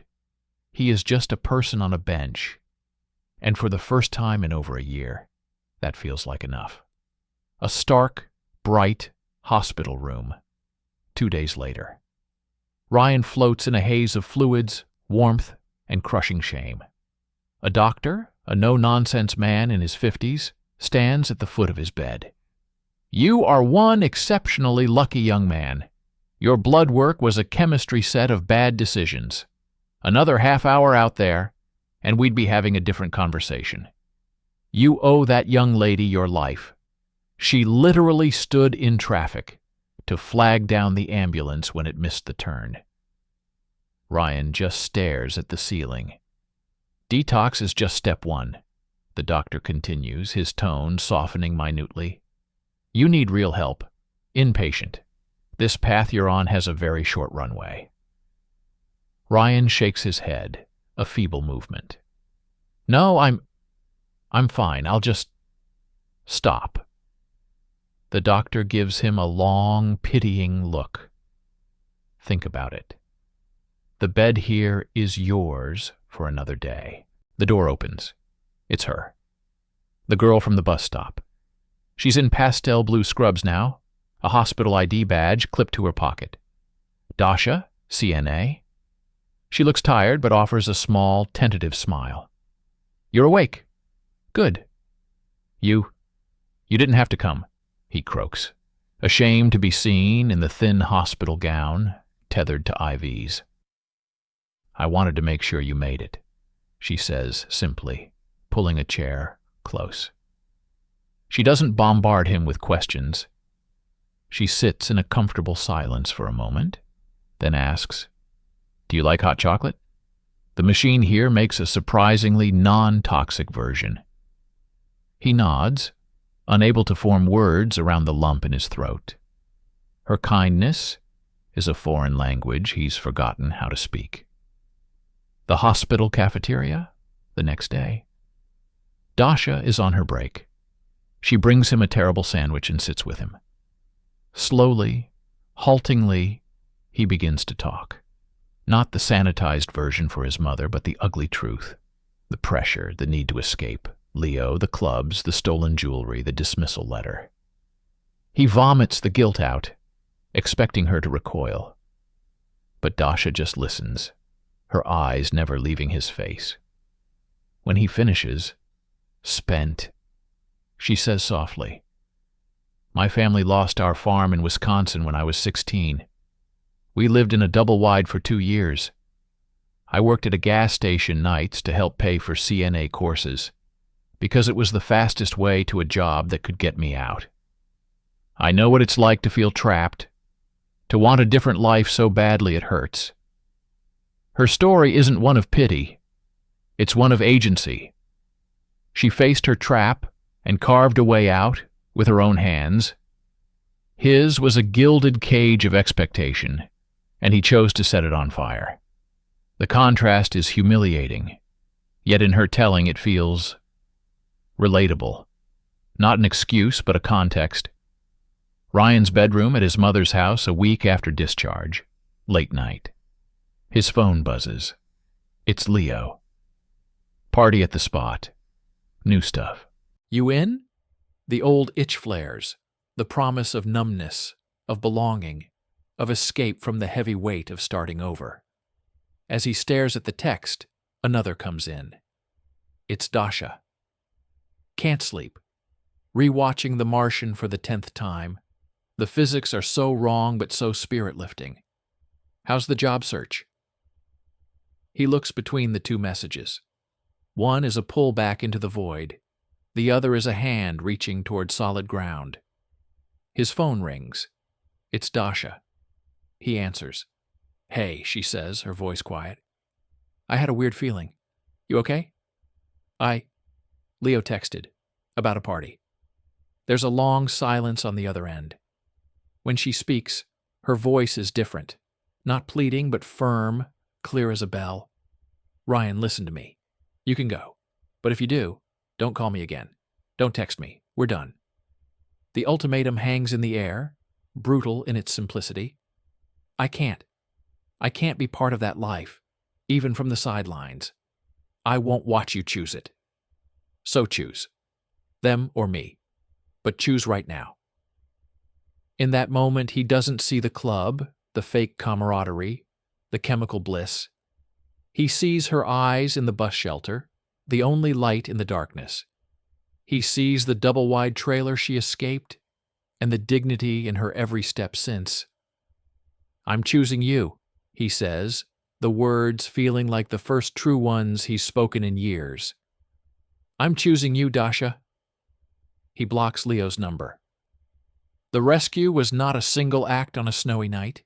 He is just a person on a bench. And for the first time in over a year, that feels like enough. A stark, bright hospital room. 2 days later. Ryan floats in a haze of fluids, warmth, and crushing shame. A doctor, a no-nonsense man in his 50s, stands at the foot of his bed. You are one exceptionally lucky young man. Your blood work was a chemistry set of bad decisions. Another half hour out there, and we'd be having a different conversation. You owe that young lady your life. She literally stood in traffic to flag down the ambulance when it missed the turn. Ryan just stares at the ceiling. Detox is just step one, the doctor continues, his tone softening minutely. You need real help. Inpatient. This path you're on has a very short runway. Ryan shakes his head, a feeble movement. No, I'm fine. I'll just stop. The doctor gives him a long, pitying look. Think about it. The bed here is yours for another day. The door opens. It's her. The girl from the bus stop. She's in pastel blue scrubs now, a hospital ID badge clipped to her pocket. Dasha, CNA. She looks tired but offers a small, tentative smile. You're awake. Good. You didn't have to come, he croaks, ashamed to be seen in the thin hospital gown, tethered to IVs. I wanted to make sure you made it, she says simply, pulling a chair close. She doesn't bombard him with questions. She sits in a comfortable silence for a moment, then asks, Do you like hot chocolate? The machine here makes a surprisingly non-toxic version. He nods, unable to form words around the lump in his throat. Her kindness is a foreign language he's forgotten how to speak. The hospital cafeteria, the next day. Dasha is on her break. She brings him a terrible sandwich and sits with him. Slowly, haltingly, he begins to talk. Not the sanitized version for his mother, but the ugly truth. The pressure, the need to escape. Leo, the clubs, the stolen jewelry, the dismissal letter. He vomits the guilt out, expecting her to recoil. But Dasha just listens, her eyes never leaving his face. When he finishes, spent, she says softly, My family lost our farm in Wisconsin when I was 16. We lived in a double-wide for 2 years. I worked at a gas station nights to help pay for CNA courses, because it was the fastest way to a job that could get me out. I know what it's like to feel trapped, to want a different life so badly it hurts. Her story isn't one of pity. It's one of agency. She faced her trap and carved a way out with her own hands. His was a gilded cage of expectation, and he chose to set it on fire. The contrast is humiliating, yet in her telling it feels relatable. Not an excuse, but a context. Ryan's bedroom at his mother's house a week after discharge. Late night. His phone buzzes. It's Leo. Party at the spot. New stuff. You in? The old itch flares. The promise of numbness, of belonging, of escape from the heavy weight of starting over. As he stares at the text, another comes in. It's Dasha. Can't sleep. Rewatching The Martian for the 10th time. The physics are so wrong but so spirit-lifting. How's the job search? He looks between the two messages. One is a pull back into the void. The other is a hand reaching toward solid ground. His phone rings. It's Dasha. He answers. Hey, she says, her voice quiet. I had a weird feeling. You okay? Leo texted. About a party. There's a long silence on the other end. When she speaks, her voice is different. Not pleading, but firm, clear as a bell. Ryan, listen to me. You can go. But if you do, don't call me again. Don't text me. We're done. The ultimatum hangs in the air, brutal in its simplicity. I can't be part of that life, even from the sidelines. I won't watch you choose it. So choose. Them or me. But choose right now. In that moment, he doesn't see the club, the fake camaraderie, the chemical bliss. He sees her eyes in the bus shelter, the only light in the darkness. He sees the double-wide trailer she escaped, and the dignity in her every step since. I'm choosing you, he says, the words feeling like the first true ones he's spoken in years. I'm choosing you, Dasha. He blocks Leo's number. The rescue was not a single act on a snowy night.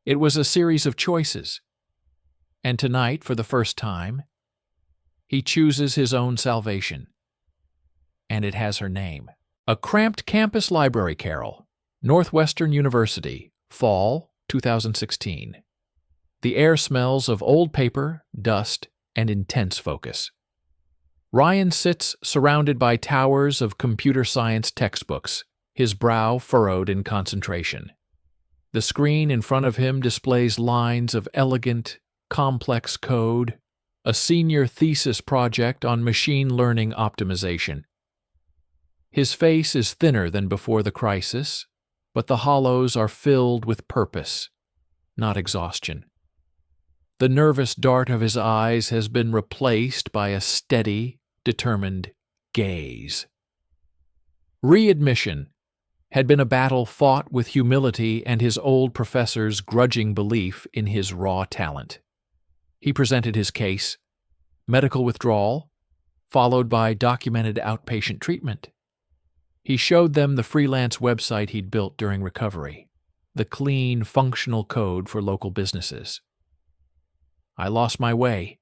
It was a series of choices. And tonight, for the first time, he chooses his own salvation. And it has her name. A Cramped Campus Library Carol, Northwestern University, Fall 2016. The air smells of old paper, dust, and intense focus. Ryan sits surrounded by towers of computer science textbooks, his brow furrowed in concentration. The screen in front of him displays lines of elegant, complex code, a senior thesis project on machine learning optimization. His face is thinner than before the crisis, but the hollows are filled with purpose, not exhaustion. The nervous dart of his eyes has been replaced by a steady, determined gaze. Readmission had been a battle fought with humility and his old professor's grudging belief in his raw talent. He presented his case, medical withdrawal, followed by documented outpatient treatment. He showed them the freelance website he'd built during recovery, the clean, functional code for local businesses. I lost my way,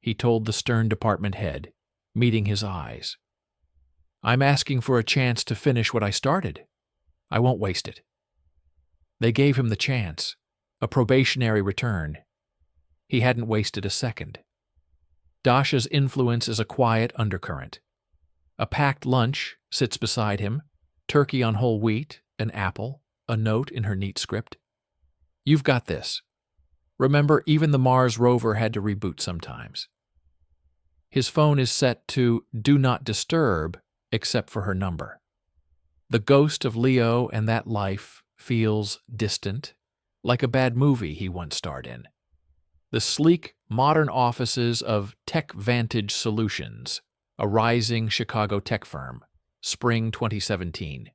he told the stern department head, meeting his eyes. I'm asking for a chance to finish what I started. I won't waste it. They gave him the chance, a probationary return. He hadn't wasted a second. Dasha's influence is a quiet undercurrent. A packed lunch sits beside him, turkey on whole wheat, an apple, a note in her neat script. You've got this. Remember, even the Mars rover had to reboot sometimes. His phone is set to Do Not Disturb, except for her number. The ghost of Leo and that life feels distant, like a bad movie he once starred in. The sleek, modern offices of Tech Vantage Solutions, a rising Chicago tech firm, spring 2017.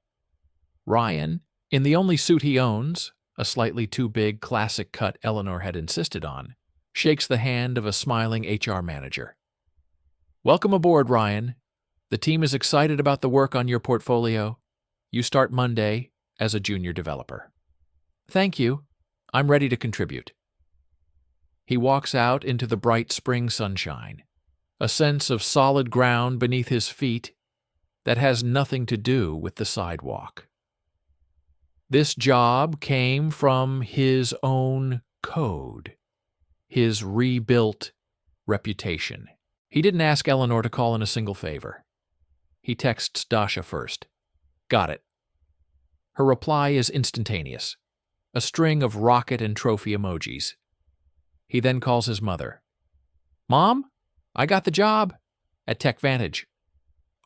Ryan, in the only suit he owns, a slightly too big classic cut Eleanor had insisted on, shakes the hand of a smiling HR manager. Welcome aboard, Ryan. The team is excited about the work on your portfolio. You start Monday as a junior developer. Thank you. I'm ready to contribute. He walks out into the bright spring sunshine. a sense of solid ground beneath his feet that has nothing to do with the sidewalk. This job came from his own code, his rebuilt reputation. He didn't ask Eleanor to call in a single favor. He texts Dasha first. Got it. Her reply is instantaneous, a string of rocket and trophy emojis. He then calls his mother. Mom, I got the job at TechVantage.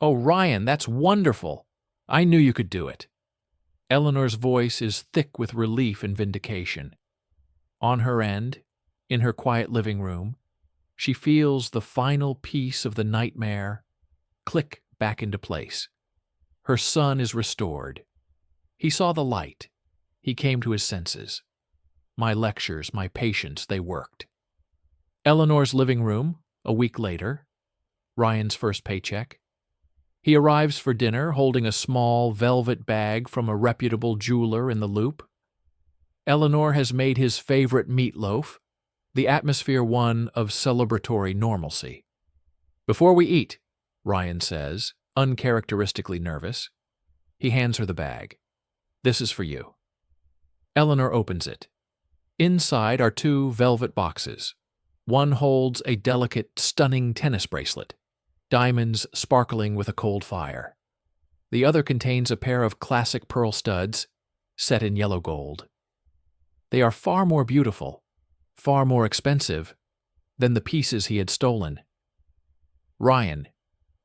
Oh, Ryan, that's wonderful. I knew you could do it. Eleanor's voice is thick with relief and vindication. On her end, in her quiet living room, she feels the final piece of the nightmare click back into place. Her son is restored. He saw the light. He came to his senses. My lectures, my patience, they worked. Eleanor's living room, a week later, Ryan's first paycheck. He arrives for dinner holding a small velvet bag from a reputable jeweler in the Loop. Eleanor has made his favorite meatloaf, the atmosphere one of celebratory normalcy. Before we eat, Ryan says, uncharacteristically nervous. He hands her the bag. This is for you. Eleanor opens it. Inside are 2 velvet boxes. One holds a delicate, stunning tennis bracelet, diamonds sparkling with a cold fire. The other contains a pair of classic pearl studs set in yellow gold. They are far more beautiful, far more expensive than the pieces he had stolen. Ryan,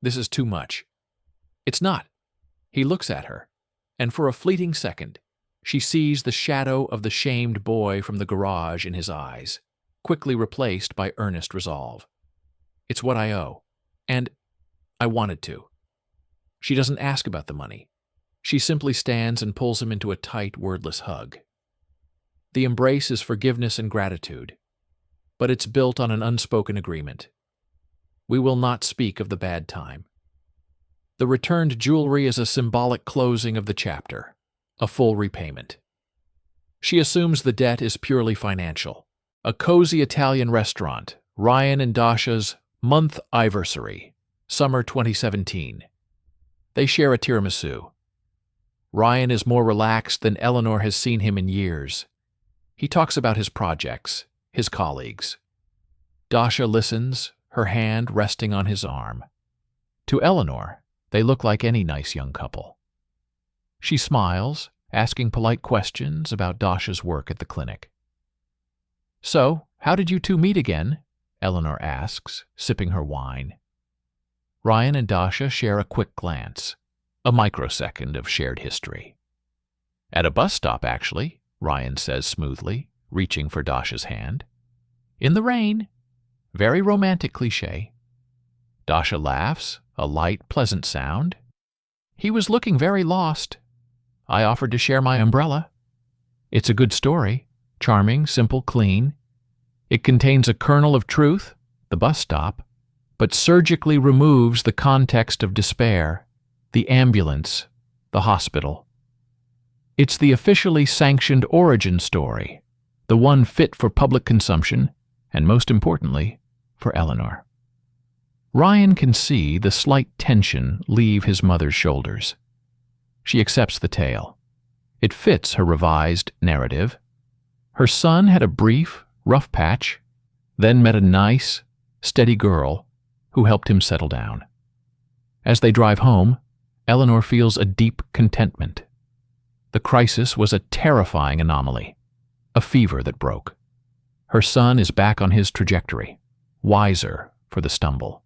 this is too much. It's not. He looks at her, and for a fleeting second, she sees the shadow of the shamed boy from the garage in his eyes, quickly replaced by earnest resolve. It's what I owe, and I wanted to. She doesn't ask about the money. She simply stands and pulls him into a tight, wordless hug. The embrace is forgiveness and gratitude, but it's built on an unspoken agreement. We will not speak of the bad time. The returned jewelry is a symbolic closing of the chapter, a full repayment. She assumes the debt is purely financial. A cozy Italian restaurant, Ryan and Dasha's month-iversary, summer 2017. They share a tiramisu. Ryan is more relaxed than Eleanor has seen him in years. He talks about his projects, his colleagues. Dasha listens, her hand resting on his arm. To Eleanor, they look like any nice young couple. She smiles, asking polite questions about Dasha's work at the clinic. So, how did you 2 meet again? Eleanor asks, sipping her wine. Ryan and Dasha share a quick glance, a microsecond of shared history. At a bus stop, actually, Ryan says smoothly, reaching for Dasha's hand. In the rain. Very romantic cliché. Dasha laughs, a light, pleasant sound. He was looking very lost. I offered to share my umbrella. It's a good story, charming, simple, clean. It contains a kernel of truth, the bus stop, but surgically removes the context of despair, the ambulance, the hospital. It's the officially sanctioned origin story, the one fit for public consumption, and most importantly, for Eleanor. Ryan can see the slight tension leave his mother's shoulders. She accepts the tale. It fits her revised narrative. Her son had a brief, rough patch, then met a nice, steady girl who helped him settle down. As they drive home, Eleanor feels a deep contentment. The crisis was a terrifying anomaly, a fever that broke. Her son is back on his trajectory, wiser for the stumble.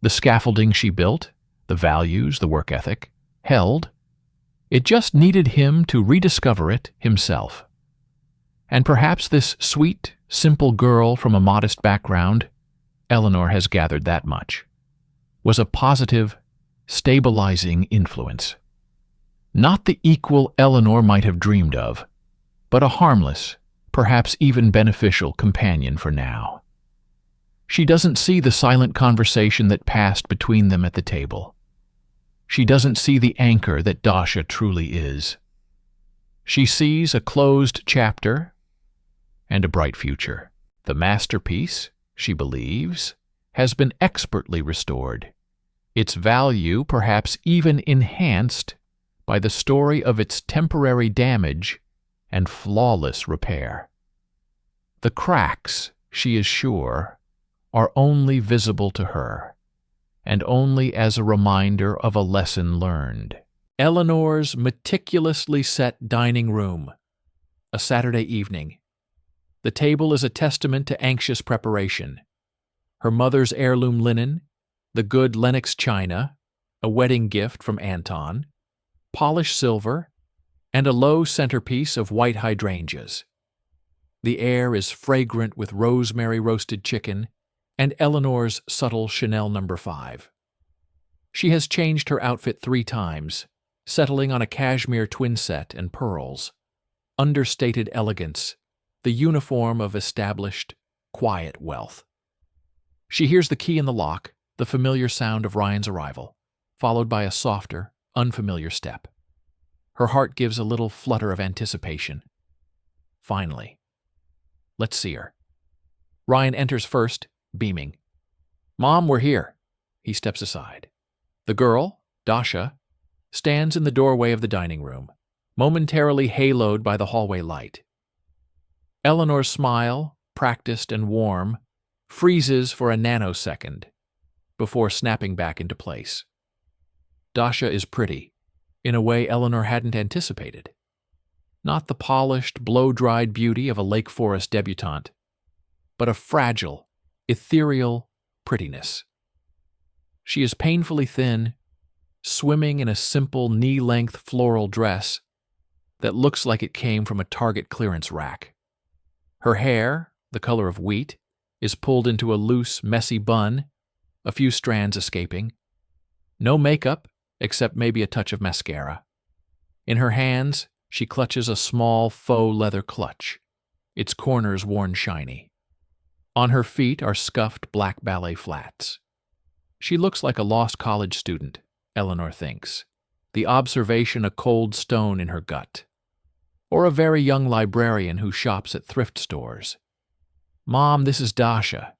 The scaffolding she built, the values, the work ethic, held. It just needed him to rediscover it himself. And perhaps this sweet, simple girl from a modest background, Eleanor has gathered that much, was a positive, stabilizing influence. Not the equal Eleanor might have dreamed of, but a harmless, perhaps even beneficial companion for now. She doesn't see the silent conversation that passed between them at the table. She doesn't see the anchor that Dasha truly is. She sees a closed chapter and a bright future. The masterpiece, she believes, has been expertly restored, its value perhaps even enhanced by the story of its temporary damage and flawless repair. The cracks, she is sure, are only visible to her, and only as a reminder of a lesson learned. Eleanor's meticulously set dining room. A Saturday evening. The table is a testament to anxious preparation. Her mother's heirloom linen, the good Lenox china, a wedding gift from Anton, polished silver, and a low centerpiece of white hydrangeas. The air is fragrant with rosemary roasted chicken and Eleanor's subtle Chanel No. 5. She has changed her outfit 3 times, settling on a cashmere twin set and pearls. Understated elegance, the uniform of established, quiet wealth. She hears the key in the lock, the familiar sound of Ryan's arrival, followed by a softer, unfamiliar step. Her heart gives a little flutter of anticipation. Finally. Let's see her. Ryan enters first, beaming. "Mom, we're here." He steps aside. The girl, Dasha, stands in the doorway of the dining room, momentarily haloed by the hallway light. Eleanor's smile, practiced and warm, freezes for a nanosecond before snapping back into place. Dasha is pretty, in a way Eleanor hadn't anticipated. Not the polished, blow-dried beauty of a Lake Forest debutante, but a fragile, ethereal prettiness. She is painfully thin, swimming in a simple knee-length floral dress that looks like it came from a Target clearance rack. Her hair, the color of wheat, is pulled into a loose, messy bun, a few strands escaping. No makeup, except maybe a touch of mascara. In her hands, she clutches a small faux leather clutch, its corners worn shiny. On her feet are scuffed black ballet flats. She looks like a lost college student, Eleanor thinks, the observation a cold stone in her gut. Or a very young librarian who shops at thrift stores. "Mom, this is Dasha.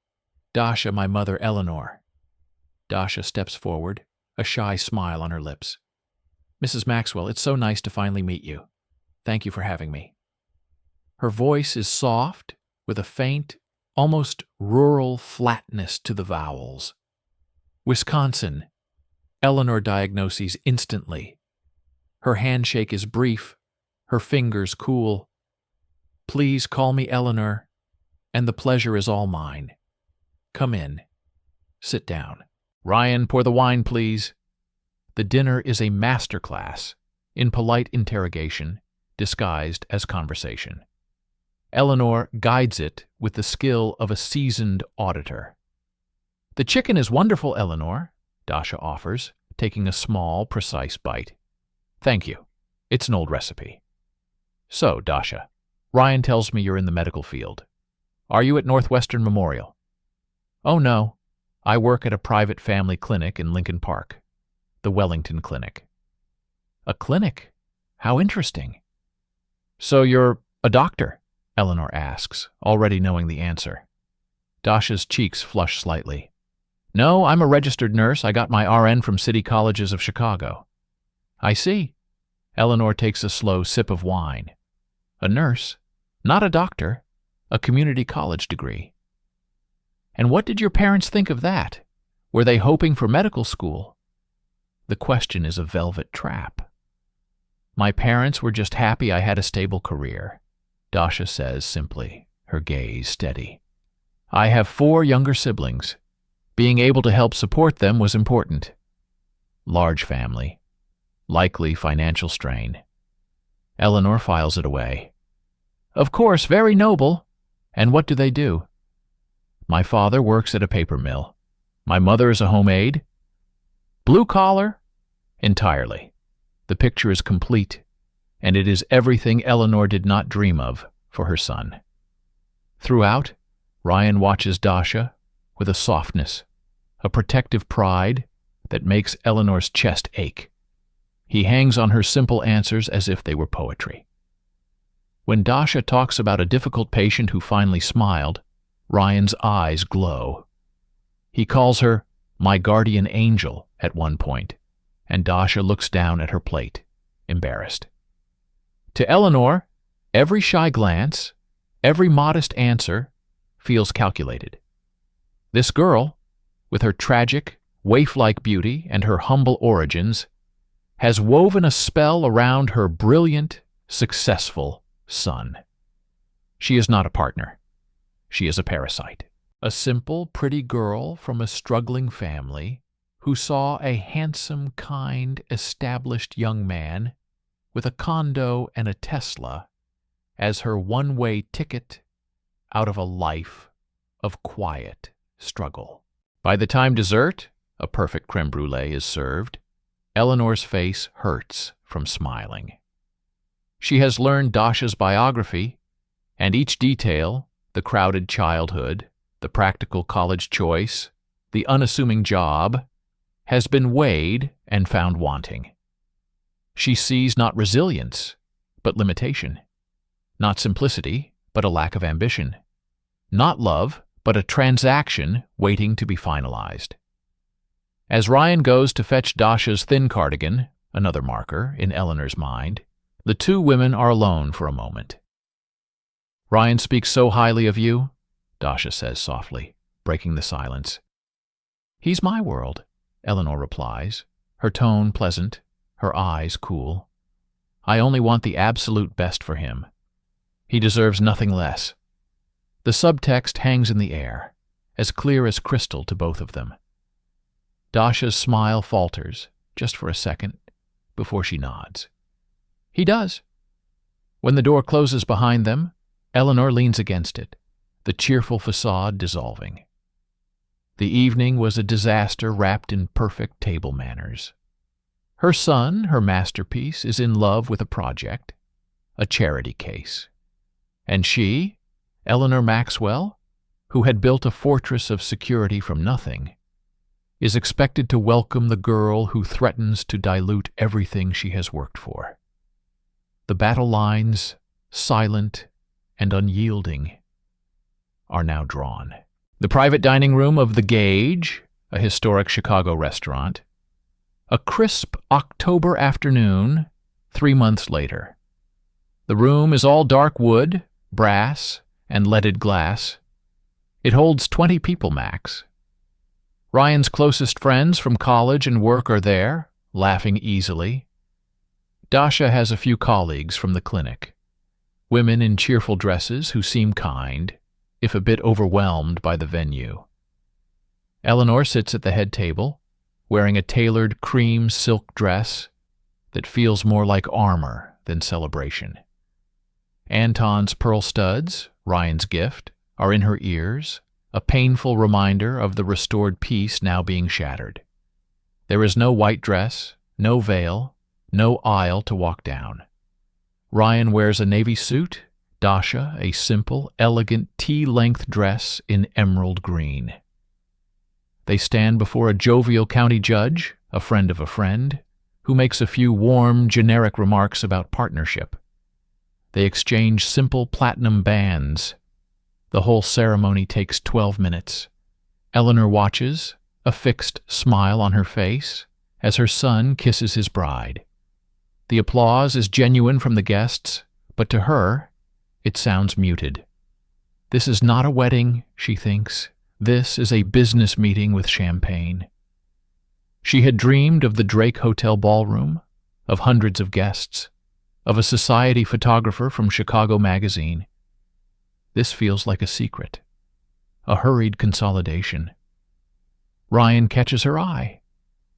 Dasha, my mother, Eleanor." Dasha steps forward, a shy smile on her lips. "Mrs. Maxwell, it's so nice to finally meet you. Thank you for having me." Her voice is soft, with a faint, almost rural flatness to the vowels. "Wisconsin," Eleanor diagnoses instantly. Her handshake is brief, her fingers cool. "Please call me Eleanor, and the pleasure is all mine. Come in. Sit down." "Ryan, pour the wine, please." The dinner is a masterclass in polite interrogation, disguised as conversation. Eleanor guides it with the skill of a seasoned auditor. "The chicken is wonderful, Eleanor," Dasha offers, taking a small, precise bite. "Thank you. It's an old recipe." "So, Dasha, Ryan tells me you're in the medical field. Are you at Northwestern Memorial?" "Oh, no. I work at a private family clinic in Lincoln Park, the Wellington Clinic." "A clinic? How interesting." "So you're a doctor?" Eleanor asks, already knowing the answer. Dasha's cheeks flush slightly. "No, I'm a registered nurse. I got my RN from City Colleges of Chicago." "I see." Eleanor takes a slow sip of wine. "A nurse? Not a doctor? A community college degree. And what did your parents think of that? Were they hoping for medical school?" The question is a velvet trap. "My parents were just happy I had a stable career," Dasha says simply, her gaze steady. "I have 4 younger siblings. Being able to help support them was important. Large family. Likely financial strain." Eleanor files it away. "Of course, very noble. And what do they do?" "My father works at a paper mill. My mother is a home aide." "Blue collar?" "Entirely. The picture is complete, and it is everything Eleanor did not dream of for her son." Throughout, Ryan watches Dasha with a softness, a protective pride that makes Eleanor's chest ache. He hangs on her simple answers as if they were poetry. When Dasha talks about a difficult patient who finally smiled, Ryan's eyes glow. He calls her my guardian angel at one point, and Dasha looks down at her plate, embarrassed. To Eleanor, every shy glance, every modest answer feels calculated. This girl, with her tragic, waif-like beauty and her humble origins, has woven a spell around her brilliant, successful son. She is not a partner. She is a parasite. A simple, pretty girl from a struggling family who saw a handsome, kind, established young man with a condo and a Tesla as her one-way ticket out of a life of quiet struggle. By the time dessert, a perfect creme brulee, is served, Eleanor's face hurts from smiling. She has learned Dasha's biography, and each detail, the crowded childhood, the practical college choice, the unassuming job, has been weighed and found wanting. She sees not resilience, but limitation, not simplicity, but a lack of ambition, not love, but a transaction waiting to be finalized. As Ryan goes to fetch Dasha's thin cardigan, another marker in Eleanor's mind, the two women are alone for a moment. "Ryan speaks so highly of you," Dasha says softly, breaking the silence. "He's my world," Eleanor replies, her tone pleasant, her eyes cool. "I only want the absolute best for him. He deserves nothing less." The subtext hangs in the air, as clear as crystal to both of them. Dasha's smile falters, just for a second, before she nods. He does. When the door closes behind them, Eleanor leans against it, the cheerful facade dissolving. The evening was a disaster wrapped in perfect table manners. Her son, her masterpiece, is in love with a project, a charity case. And she, Eleanor Maxwell, who had built a fortress of security from nothing, is expected to welcome the girl who threatens to dilute everything she has worked for. The battle lines, silent and unyielding, are now drawn. The private dining room of The Gauge, a historic Chicago restaurant. A crisp October afternoon, 3 months later. The room is all dark wood, brass, and leaded glass. It holds 20 people max. Ryan's closest friends from college and work are there, laughing easily. Dasha has a few colleagues from the clinic, women in cheerful dresses who seem kind, if a bit overwhelmed by the venue. Eleanor sits at the head table, wearing a tailored cream silk dress that feels more like armor than celebration. Anton's pearl studs, Ryan's gift, are in her ears, a painful reminder of the restored peace now being shattered. There is no white dress, no veil, no aisle to walk down. Ryan wears a navy suit, Dasha a simple, elegant tea-length dress in emerald green. They stand before a jovial county judge, a friend of a friend, who makes a few warm, generic remarks about partnership. They exchange simple platinum bands. The whole ceremony takes 12 minutes. Eleanor watches, a fixed smile on her face, as her son kisses his bride. The applause is genuine from the guests, but to her, it sounds muted. This is not a wedding, she thinks. This is a business meeting with champagne. She had dreamed of the Drake Hotel ballroom, of hundreds of guests, of a society photographer from Chicago Magazine. This feels like a secret, a hurried consolidation. Ryan catches her eye,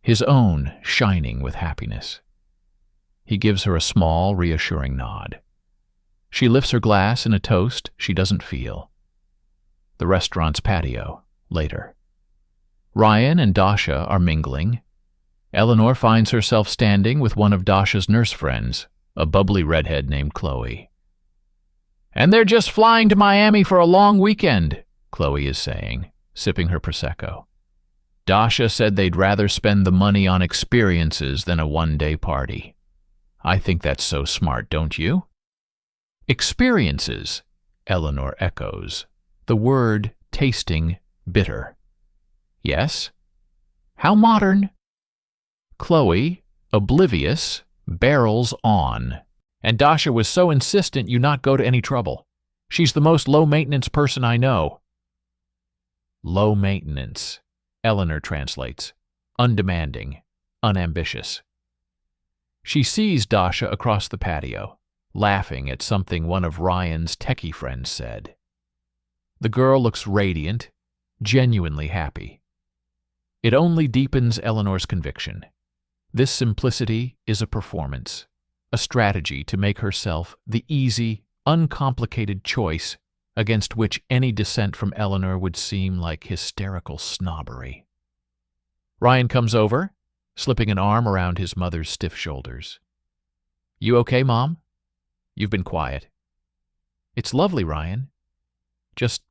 his own shining with happiness. He gives her a small, reassuring nod. She lifts her glass in a toast she doesn't feel. The restaurant's patio, later. Ryan and Dasha are mingling. Eleanor finds herself standing with one of Dasha's nurse friends, a bubbly redhead named Chloe. "And they're just flying to Miami for a long weekend," Chloe is saying, sipping her Prosecco. "Dasha said they'd rather spend the money on experiences than a one-day party. I think that's so smart, don't you?" "Experiences," Eleanor echoes, the word tasting bitter. Yes? How modern? Chloe, oblivious, barrels on. And Dasha was so insistent you not go to any trouble. She's the most low-maintenance person I know. Low maintenance, Eleanor translates. Undemanding, unambitious. She sees Dasha across the patio, laughing at something one of Ryan's techie friends said. The girl looks radiant, genuinely happy. It only deepens Eleanor's conviction. This simplicity is a performance, a strategy to make herself the easy, uncomplicated choice against which any dissent from Eleanor would seem like hysterical snobbery. Ryan comes over, slipping an arm around his mother's stiff shoulders. You okay, Mom? You've been quiet. It's lovely, Ryan. Just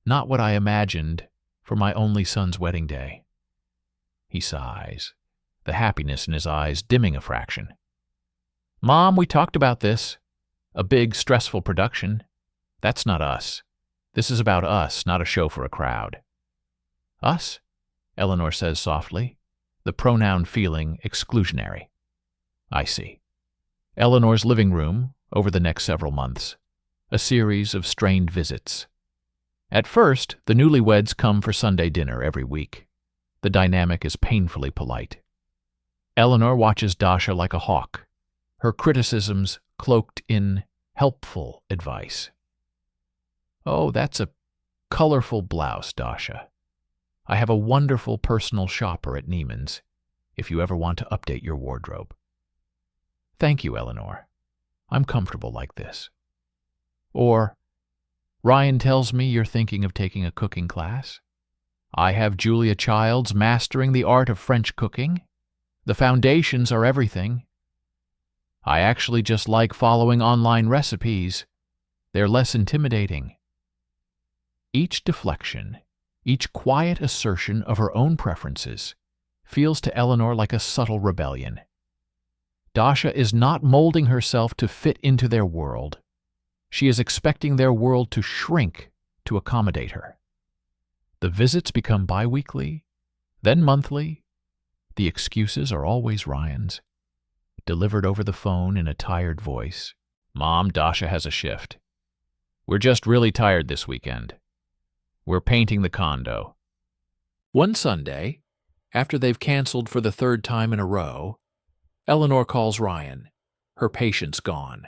not what I imagined for my only son's wedding day. He sighs, the happiness in his eyes dimming a fraction. Mom, we talked about this. A big, stressful production. That's not us. This is about us, not a show for a crowd. Us? Eleanor says softly, the pronoun feeling exclusionary. I see. Eleanor's living room, over the next several months. A series of strained visits. At first, the newlyweds come for Sunday dinner every week. The dynamic is painfully polite. Eleanor watches Dasha like a hawk, her criticisms cloaked in helpful advice. Oh, that's a colorful blouse, Dasha. I have a wonderful personal shopper at Neiman's, if you ever want to update your wardrobe. Thank you, Eleanor. I'm comfortable like this. Or, Ryan tells me you're thinking of taking a cooking class. I have Julia Child's Mastering the Art of French Cooking. The foundations are everything. I actually just like following online recipes. They're less intimidating. Each deflection, each quiet assertion of her own preferences, feels to Eleanor like a subtle rebellion. Dasha is not molding herself to fit into their world. She is expecting their world to shrink to accommodate her. The visits become bi-weekly, then monthly. The excuses are always Ryan's, delivered over the phone in a tired voice. Mom, Dasha has a shift. We're just really tired this weekend. We're painting the condo. One Sunday, after they've canceled for the third time in a row, Eleanor calls Ryan, her patience gone.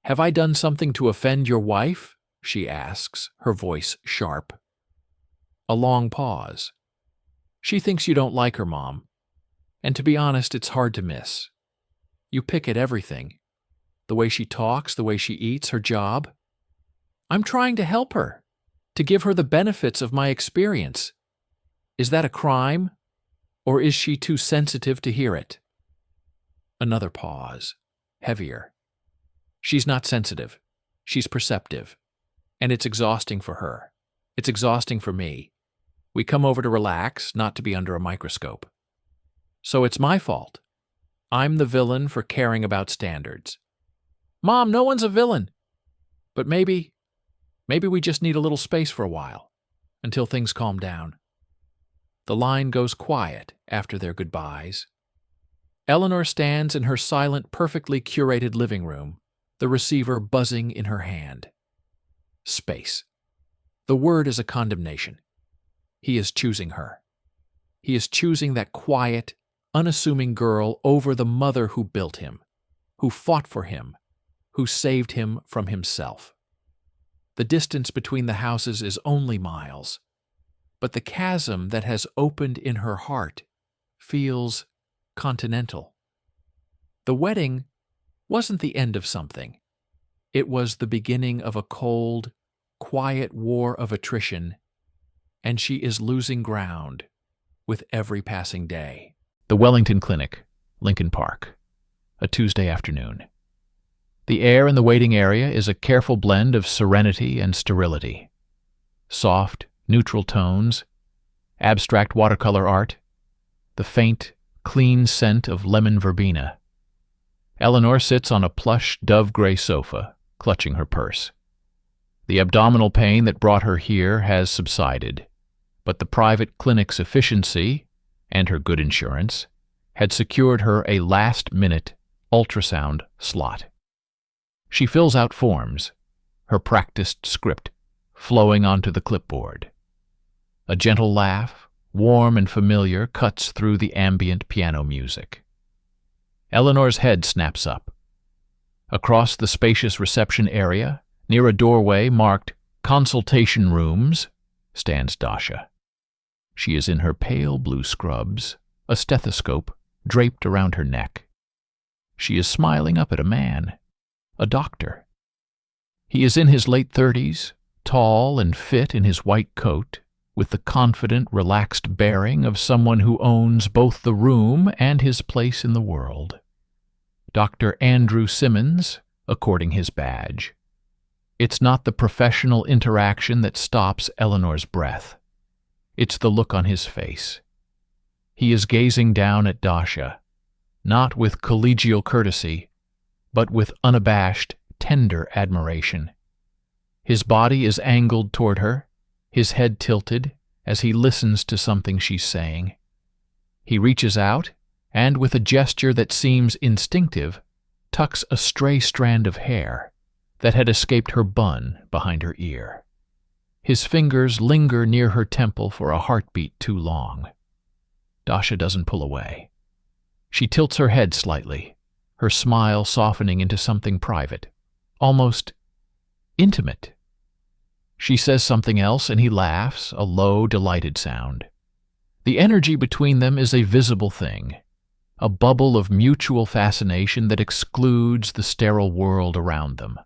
Have I done something to offend your wife? She asks, her voice sharp. A long pause. She thinks you don't like her, Mom. And to be honest, it's hard to miss. You pick at everything. The way she talks, the way she eats, her job. I'm trying to help her, to give her the benefits of my experience. Is that a crime? Or is she too sensitive to hear it? Another pause, heavier. She's not sensitive. She's perceptive. And it's exhausting for her. It's exhausting for me. We come over to relax, not to be under a microscope. So it's my fault. I'm the villain for caring about standards. Mom, no one's a villain. But maybe we just need a little space for a while, until things calm down. The line goes quiet after their goodbyes. Eleanor stands in her silent, perfectly curated living room, the receiver buzzing in her hand. Space. The word is a condemnation. He is choosing her. He is choosing that quiet, unassuming girl over the mother who built him, who fought for him, who saved him from himself. The distance between the houses is only miles, but the chasm that has opened in her heart feels continental. The wedding wasn't the end of something. It was the beginning of a cold, quiet war of attrition, and she is losing ground with every passing day. The Wellington Clinic, Lincoln Park, a Tuesday afternoon. The air in the waiting area is a careful blend of serenity and sterility. Soft, neutral tones, abstract watercolor art, the faint, clean scent of lemon verbena. Eleanor sits on a plush dove-gray sofa, clutching her purse. The abdominal pain that brought her here has subsided. but the private clinic's efficiency and her good insurance had secured her a last-minute ultrasound slot. She fills out forms, her practiced script flowing onto the clipboard. A gentle laugh, warm and familiar, cuts through the ambient piano music. Eleanor's head snaps up. Across the spacious reception area, near a doorway marked "Consultation Rooms," stands Dasha. She is in her pale blue scrubs, a stethoscope draped around her neck. She is smiling up at a man, a doctor. He is in his late 30s, tall and fit in his white coat, with the confident, relaxed bearing of someone who owns both the room and his place in the world. Dr. Andrew Simmons, according his badge. It's not the professional interaction that stops Eleanor's breath. It's the look on his face. He is gazing down at Dasha, not with collegial courtesy, but with unabashed, tender admiration. His body is angled toward her, his head tilted as he listens to something she's saying. He reaches out and, with a gesture that seems instinctive, tucks a stray strand of hair that had escaped her bun behind her ear. His fingers linger near her temple for a heartbeat too long. Dasha doesn't pull away. She tilts her head slightly, her smile softening into something private, almost intimate. She says something else and he laughs, a low, delighted sound. The energy between them is a visible thing, a bubble of mutual fascination that excludes the sterile world around them.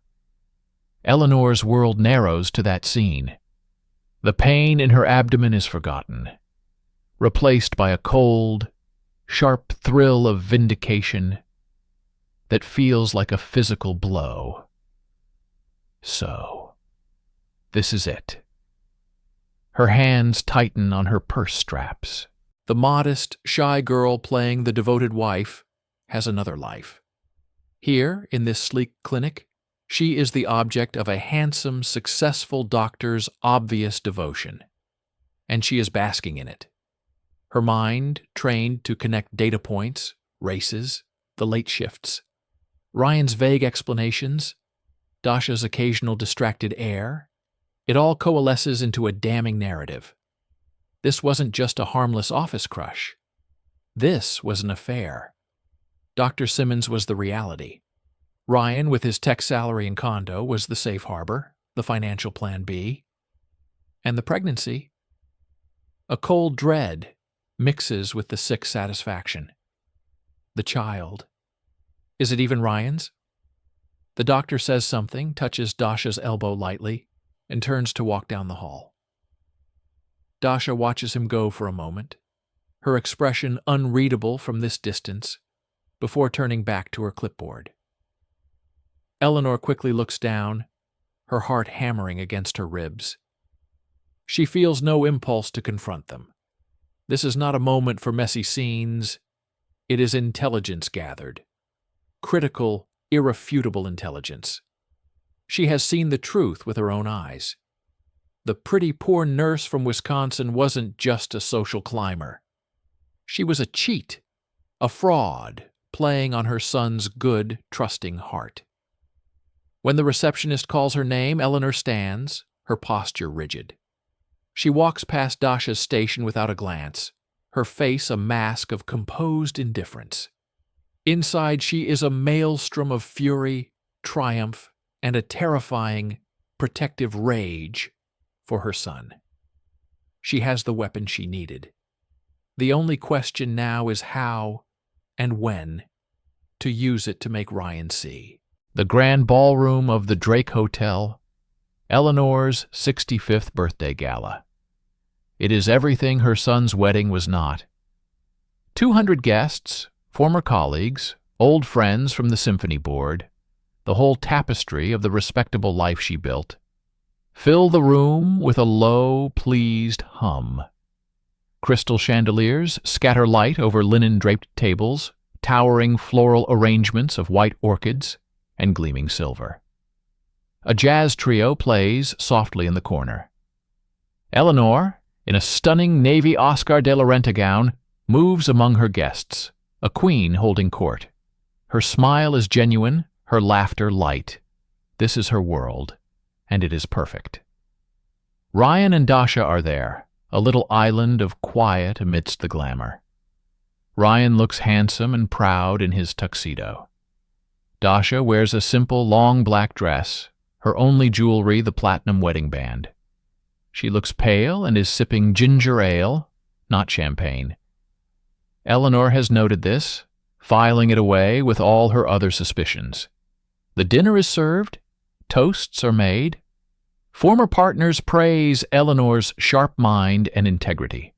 Eleanor's world narrows to that scene. The pain in her abdomen is forgotten, replaced by a cold, sharp thrill of vindication that feels like a physical blow. So, this is it. Her hands tighten on her purse straps. The modest, shy girl playing the devoted wife has another life. Here, in this sleek clinic, she is the object of a handsome, successful doctor's obvious devotion, and she is basking in it. Her mind, trained to connect data points, races, the late shifts, Ryan's vague explanations, Dasha's occasional distracted air, it all coalesces into a damning narrative. This wasn't just a harmless office crush. This was an affair. Dr. Simmons was the reality. Ryan, with his tech salary and condo, was the safe harbor, the financial plan B. And the pregnancy? A cold dread mixes with the sick satisfaction. The child. Is it even Ryan's? The doctor says something, touches Dasha's elbow lightly, and turns to walk down the hall. Dasha watches him go for a moment, her expression unreadable from this distance, before turning back to her clipboard. Eleanor quickly looks down, her heart hammering against her ribs. She feels no impulse to confront them. This is not a moment for messy scenes. It is intelligence gathered. Critical, irrefutable intelligence. She has seen the truth with her own eyes. The pretty poor nurse from Wisconsin wasn't just a social climber. She was a cheat, a fraud, playing on her son's good, trusting heart. When the receptionist calls her name, Eleanor stands, her posture rigid. She walks past Dasha's station without a glance, her face a mask of composed indifference. Inside she is a maelstrom of fury, triumph, and a terrifying, protective rage for her son. She has the weapon she needed. The only question now is how and when to use it to make Ryan see. The grand ballroom of the Drake Hotel, Eleanor's 65th birthday gala. It is everything her son's wedding was not. 200 guests, former colleagues, old friends from the symphony board, the whole tapestry of the respectable life she built, fill the room with a low, pleased hum. Crystal chandeliers scatter light over linen-draped tables, towering floral arrangements of white orchids and gleaming silver. A jazz trio plays softly in the corner. Eleanor, in a stunning navy Oscar de la Renta gown, moves among her guests, a queen holding court. Her smile is genuine, her laughter light. This is her world, and it is perfect. Ryan and Dasha are there, a little island of quiet amidst the glamour. Ryan looks handsome and proud in his tuxedo. Dasha wears a simple, long black dress, her only jewelry the platinum wedding band. She looks pale and is sipping ginger ale, not champagne. Eleanor has noted this, filing it away with all her other suspicions. The dinner is served, toasts are made. Former partners praise Eleanor's sharp mind and integrity.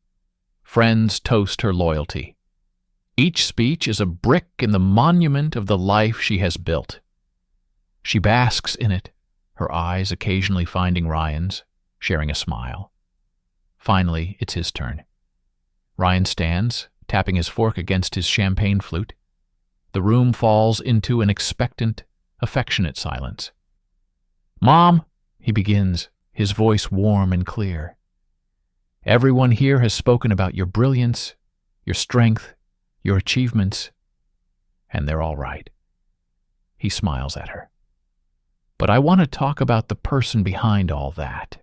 Friends toast her loyalty. Each speech is a brick in the monument of the life she has built. She basks in it, her eyes occasionally finding Ryan's, sharing a smile. Finally, it's his turn. Ryan stands, tapping his fork against his champagne flute. The room falls into an expectant, affectionate silence. "Mom," he begins, his voice warm and clear. "Everyone here has spoken about your brilliance, your strength, your achievements, and they're all right." He smiles at her. "But I want to talk about the person behind all that.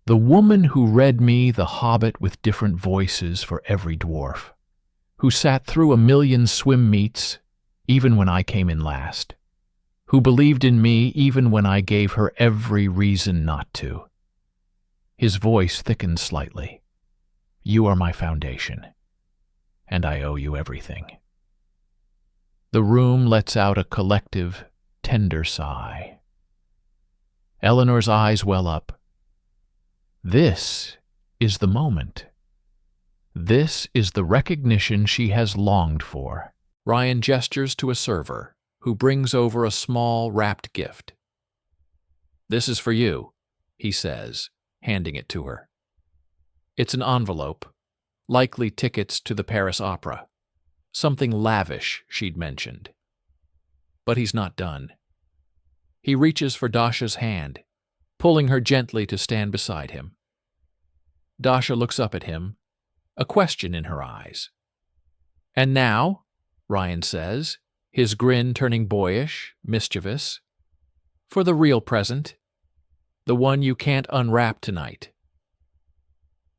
The woman who read me The Hobbit with different voices for every dwarf, who sat through 1,000,000 swim meets, even when I came in last, who believed in me even when I gave her every reason not to." His voice thickens slightly. "You are my foundation, and I owe you everything." The room lets out a collective, tender sigh. Eleanor's eyes well up. This is the moment. This is the recognition she has longed for. Ryan gestures to a server, who brings over a small wrapped gift. "This is for you," he says, handing it to her. It's an envelope, likely tickets to the Paris Opera, something lavish she'd mentioned. But he's not done. He reaches for Dasha's hand, pulling her gently to stand beside him. Dasha looks up at him, a question in her eyes. "And now," Ryan says, his grin turning boyish, mischievous, "for the real present, the one you can't unwrap tonight."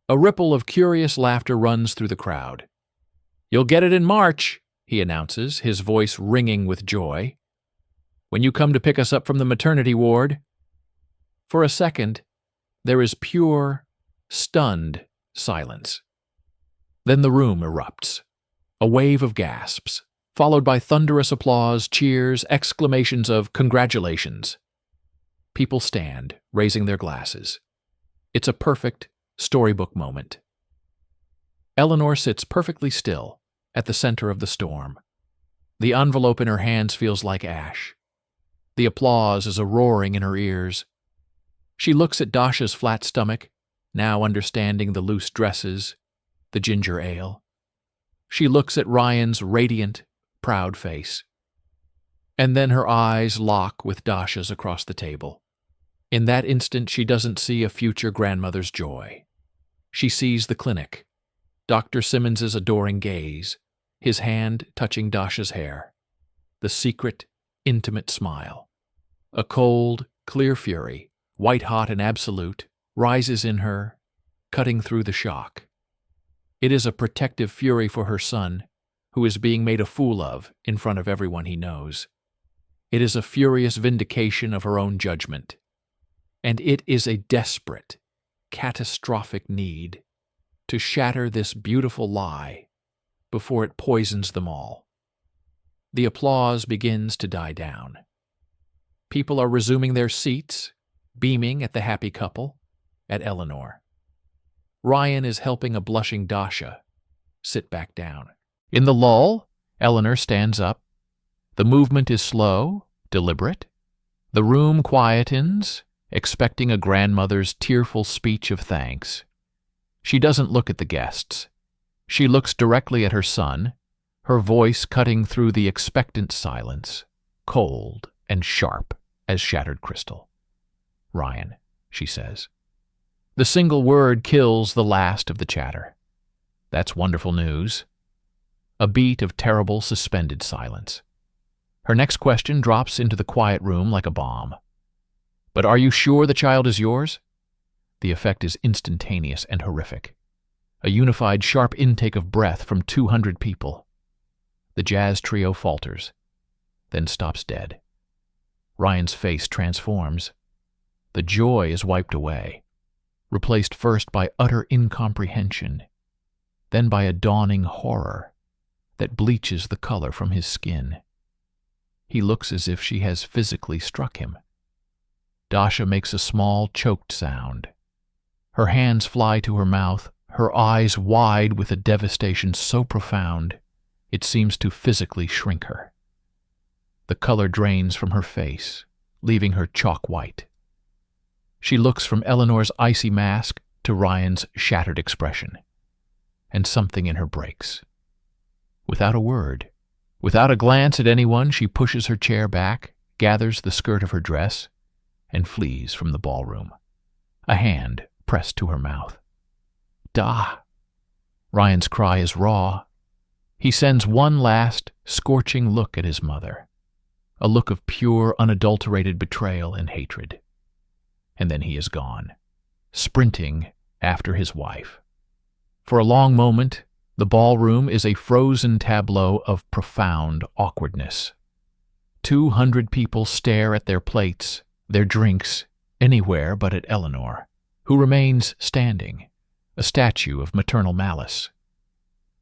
A ripple of curious laughter runs through the crowd. "You'll get it in March," he announces, his voice ringing with joy. "When you come to pick us up from the maternity ward." For a second, there is pure, stunned silence. Then the room erupts. A wave of gasps, followed by thunderous applause, cheers, exclamations of congratulations. People stand, raising their glasses. It's a perfect storybook moment. Eleanor sits perfectly still, at the center of the storm. The envelope in her hands feels like ash. The applause is a roaring in her ears. She looks at Dasha's flat stomach, now understanding the loose dresses, the ginger ale. She looks at Ryan's radiant, proud face. And then her eyes lock with Dasha's across the table. In that instant, she doesn't see a future grandmother's joy. She sees the clinic, Dr. Simmons's adoring gaze, his hand touching Dasha's hair, the secret, intimate smile. A cold, clear fury, white-hot and absolute, rises in her, cutting through the shock. It is a protective fury for her son, who is being made a fool of in front of everyone he knows. It is a furious vindication of her own judgment. And it is a desperate, catastrophic need to shatter this beautiful lie before it poisons them all. The applause begins to die down. People are resuming their seats, beaming at the happy couple, at Eleanor. Ryan is helping a blushing Dasha sit back down. In the lull, Eleanor stands up. The movement is slow, deliberate. The room quietens, expecting a grandmother's tearful speech of thanks. She doesn't look at the guests. She looks directly at her son, her voice cutting through the expectant silence, cold and sharp as shattered crystal. "Ryan," she says, The single word kills the last of the chatter. That's wonderful news. A beat of terrible, suspended silence. Her next question drops into the quiet room like a bomb. But are you sure the child is yours? The effect is instantaneous and horrific. A unified, sharp intake of breath from 200 people. The jazz trio falters, then stops dead. Ryan's face transforms. The joy is wiped away, replaced first by utter incomprehension, then by a dawning horror that bleaches the color from his skin. He looks as if she has physically struck him. Dasha makes a small, choked sound. Her hands fly to her mouth, her eyes wide with a devastation so profound it seems to physically shrink her. The color drains from her face, leaving her chalk white. She looks from Eleanor's icy mask to Ryan's shattered expression, and something in her breaks. Without a word, without a glance at anyone, she pushes her chair back, gathers the skirt of her dress, and flees from the ballroom, a hand pressed to her mouth. Da! Ryan's cry is raw. He sends one last, scorching look at his mother, a look of pure, unadulterated betrayal and hatred. And then he is gone, sprinting after his wife. For a long moment, the ballroom is a frozen tableau of profound awkwardness. 200 people stare at their plates, their drinks, anywhere but at Eleanor, who remains standing, a statue of maternal malice.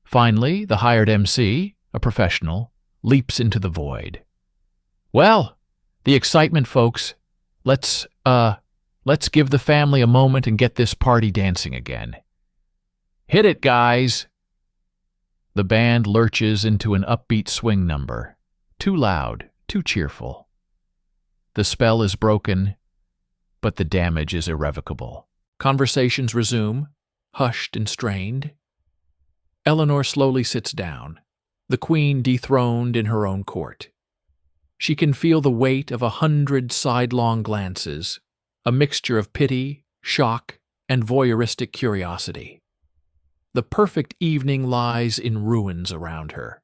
Finally, the hired MC, a professional, leaps into the void. Well, the excitement, folks. Let's give the family a moment and get this party dancing again. Hit it, guys! The band lurches into an upbeat swing number, too loud, too cheerful. The spell is broken, but the damage is irrevocable. Conversations resume, hushed and strained. Eleanor slowly sits down, the queen dethroned in her own court. She can feel the weight of 100 sidelong glances, a mixture of pity, shock, and voyeuristic curiosity. The perfect evening lies in ruins around her,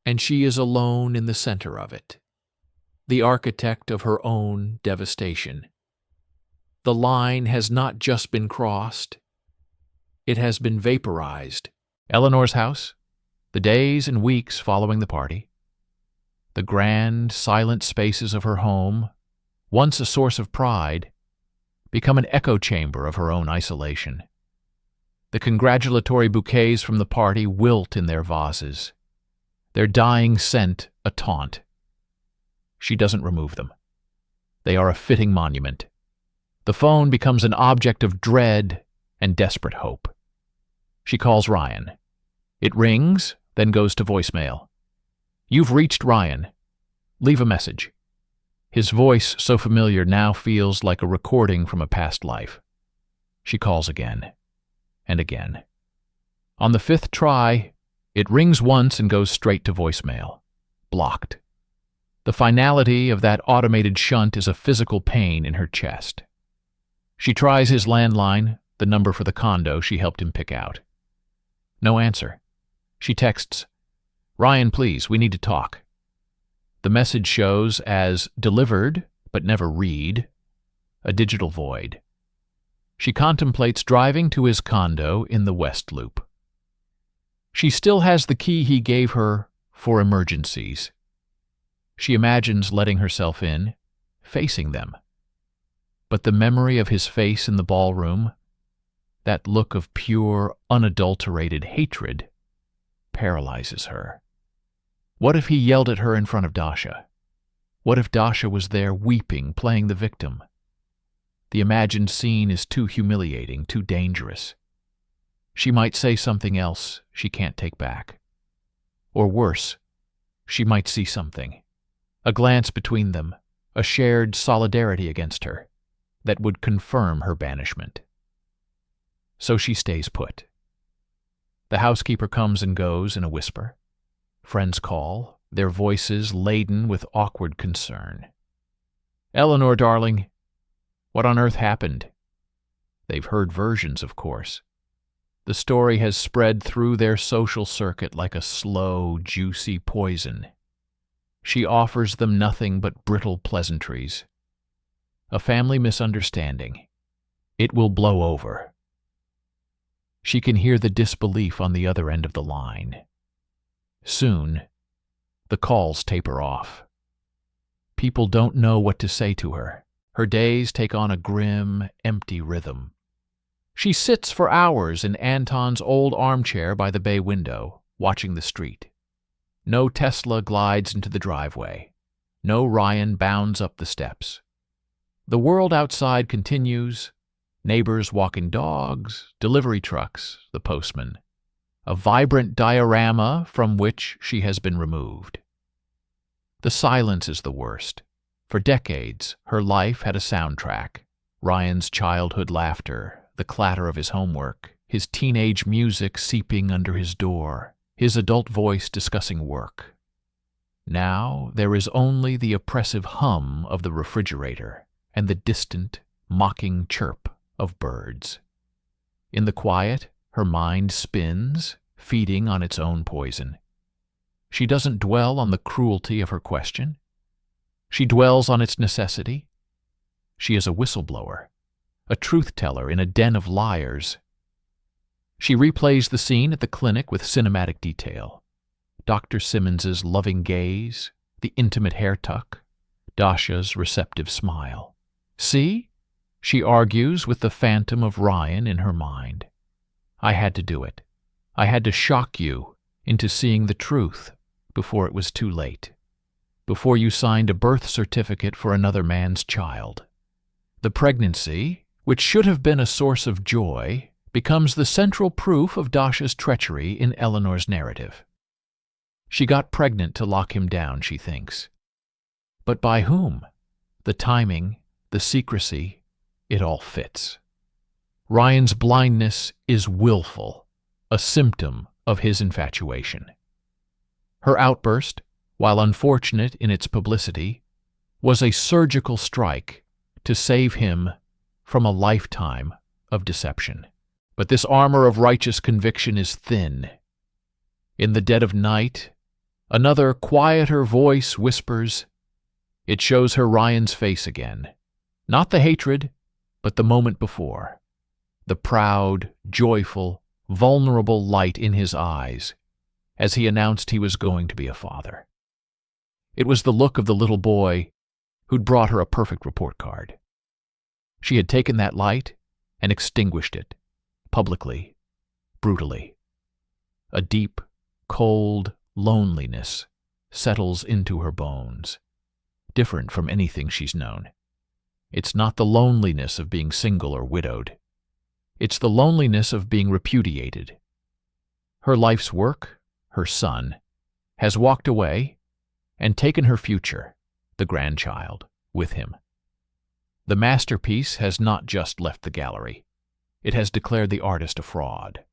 and she is alone in the center of it, the architect of her own devastation. The line has not just been crossed, it has been vaporized. Eleanor's house, the days and weeks following the party, the grand, silent spaces of her home, once a source of pride, become an echo chamber of her own isolation. The congratulatory bouquets from the party wilt in their vases, their dying scent a taunt. She doesn't remove them. They are a fitting monument. The phone becomes an object of dread and desperate hope. She calls Ryan. It rings, then goes to voicemail. You've reached Ryan. Leave a message. His voice, so familiar, now feels like a recording from a past life. She calls again, and again. On the 5th try, it rings once and goes straight to voicemail. Blocked. The finality of that automated shunt is a physical pain in her chest. She tries his landline, the number for the condo she helped him pick out. No answer. She texts, Ryan, please, we need to talk. The message shows as delivered, but never read, a digital void. She contemplates driving to his condo in the West Loop. She still has the key he gave her for emergencies. She imagines letting herself in, facing them. But the memory of his face in the ballroom, that look of pure, unadulterated hatred, paralyzes her. What if he yelled at her in front of Dasha? What if Dasha was there weeping, playing the victim? The imagined scene is too humiliating, too dangerous. She might say something else she can't take back. Or worse, she might see something, a glance between them, a shared solidarity against her, that would confirm her banishment. So she stays put. The housekeeper comes and goes in a whisper. Friends call, their voices laden with awkward concern. Eleanor, darling, what on earth happened? They've heard versions, of course. The story has spread through their social circuit like a slow, juicy poison. She offers them nothing but brittle pleasantries. A family misunderstanding. It will blow over. She can hear the disbelief on the other end of the line. Soon, the calls taper off. People don't know what to say to her. Her days take on a grim, empty rhythm. She sits for hours in Anton's old armchair by the bay window, watching the street. No Tesla glides into the driveway. No Ryan bounds up the steps. The world outside continues. Neighbors walking dogs, delivery trucks, the postman. A vibrant diorama from which she has been removed. The silence is the worst. For decades, her life had a soundtrack. Ryan's childhood laughter, the clatter of his homework, his teenage music seeping under his door, his adult voice discussing work. Now there is only the oppressive hum of the refrigerator and the distant, mocking chirp of birds. In the quiet, her mind spins, feeding on its own poison. She doesn't dwell on the cruelty of her question. She dwells on its necessity. She is a whistleblower, a truth-teller in a den of liars. She replays the scene at the clinic with cinematic detail. Dr. Simmons's loving gaze, the intimate hair tuck, Dasha's receptive smile. See? She argues with the phantom of Ryan in her mind. I had to do it. I had to shock you into seeing the truth before it was too late, before you signed a birth certificate for another man's child. The pregnancy, which should have been a source of joy, becomes the central proof of Dasha's treachery in Eleanor's narrative. She got pregnant to lock him down, she thinks. But by whom? The timing, the secrecy, it all fits. Ryan's blindness is willful, a symptom of his infatuation. Her outburst, while unfortunate in its publicity, was a surgical strike to save him from a lifetime of deception. But this armor of righteous conviction is thin. In the dead of night, another quieter voice whispers. It shows her Ryan's face again. Not the hatred, but the moment before. The proud, joyful, vulnerable light in his eyes as he announced he was going to be a father. It was the look of the little boy who'd brought her a perfect report card. She had taken that light and extinguished it, publicly, brutally. A deep, cold loneliness settles into her bones, different from anything she's known. It's not the loneliness of being single or widowed. It's the loneliness of being repudiated. Her life's work, her son, has walked away and taken her future, the grandchild, with him. The masterpiece has not just left the gallery. It has declared the artist a fraud.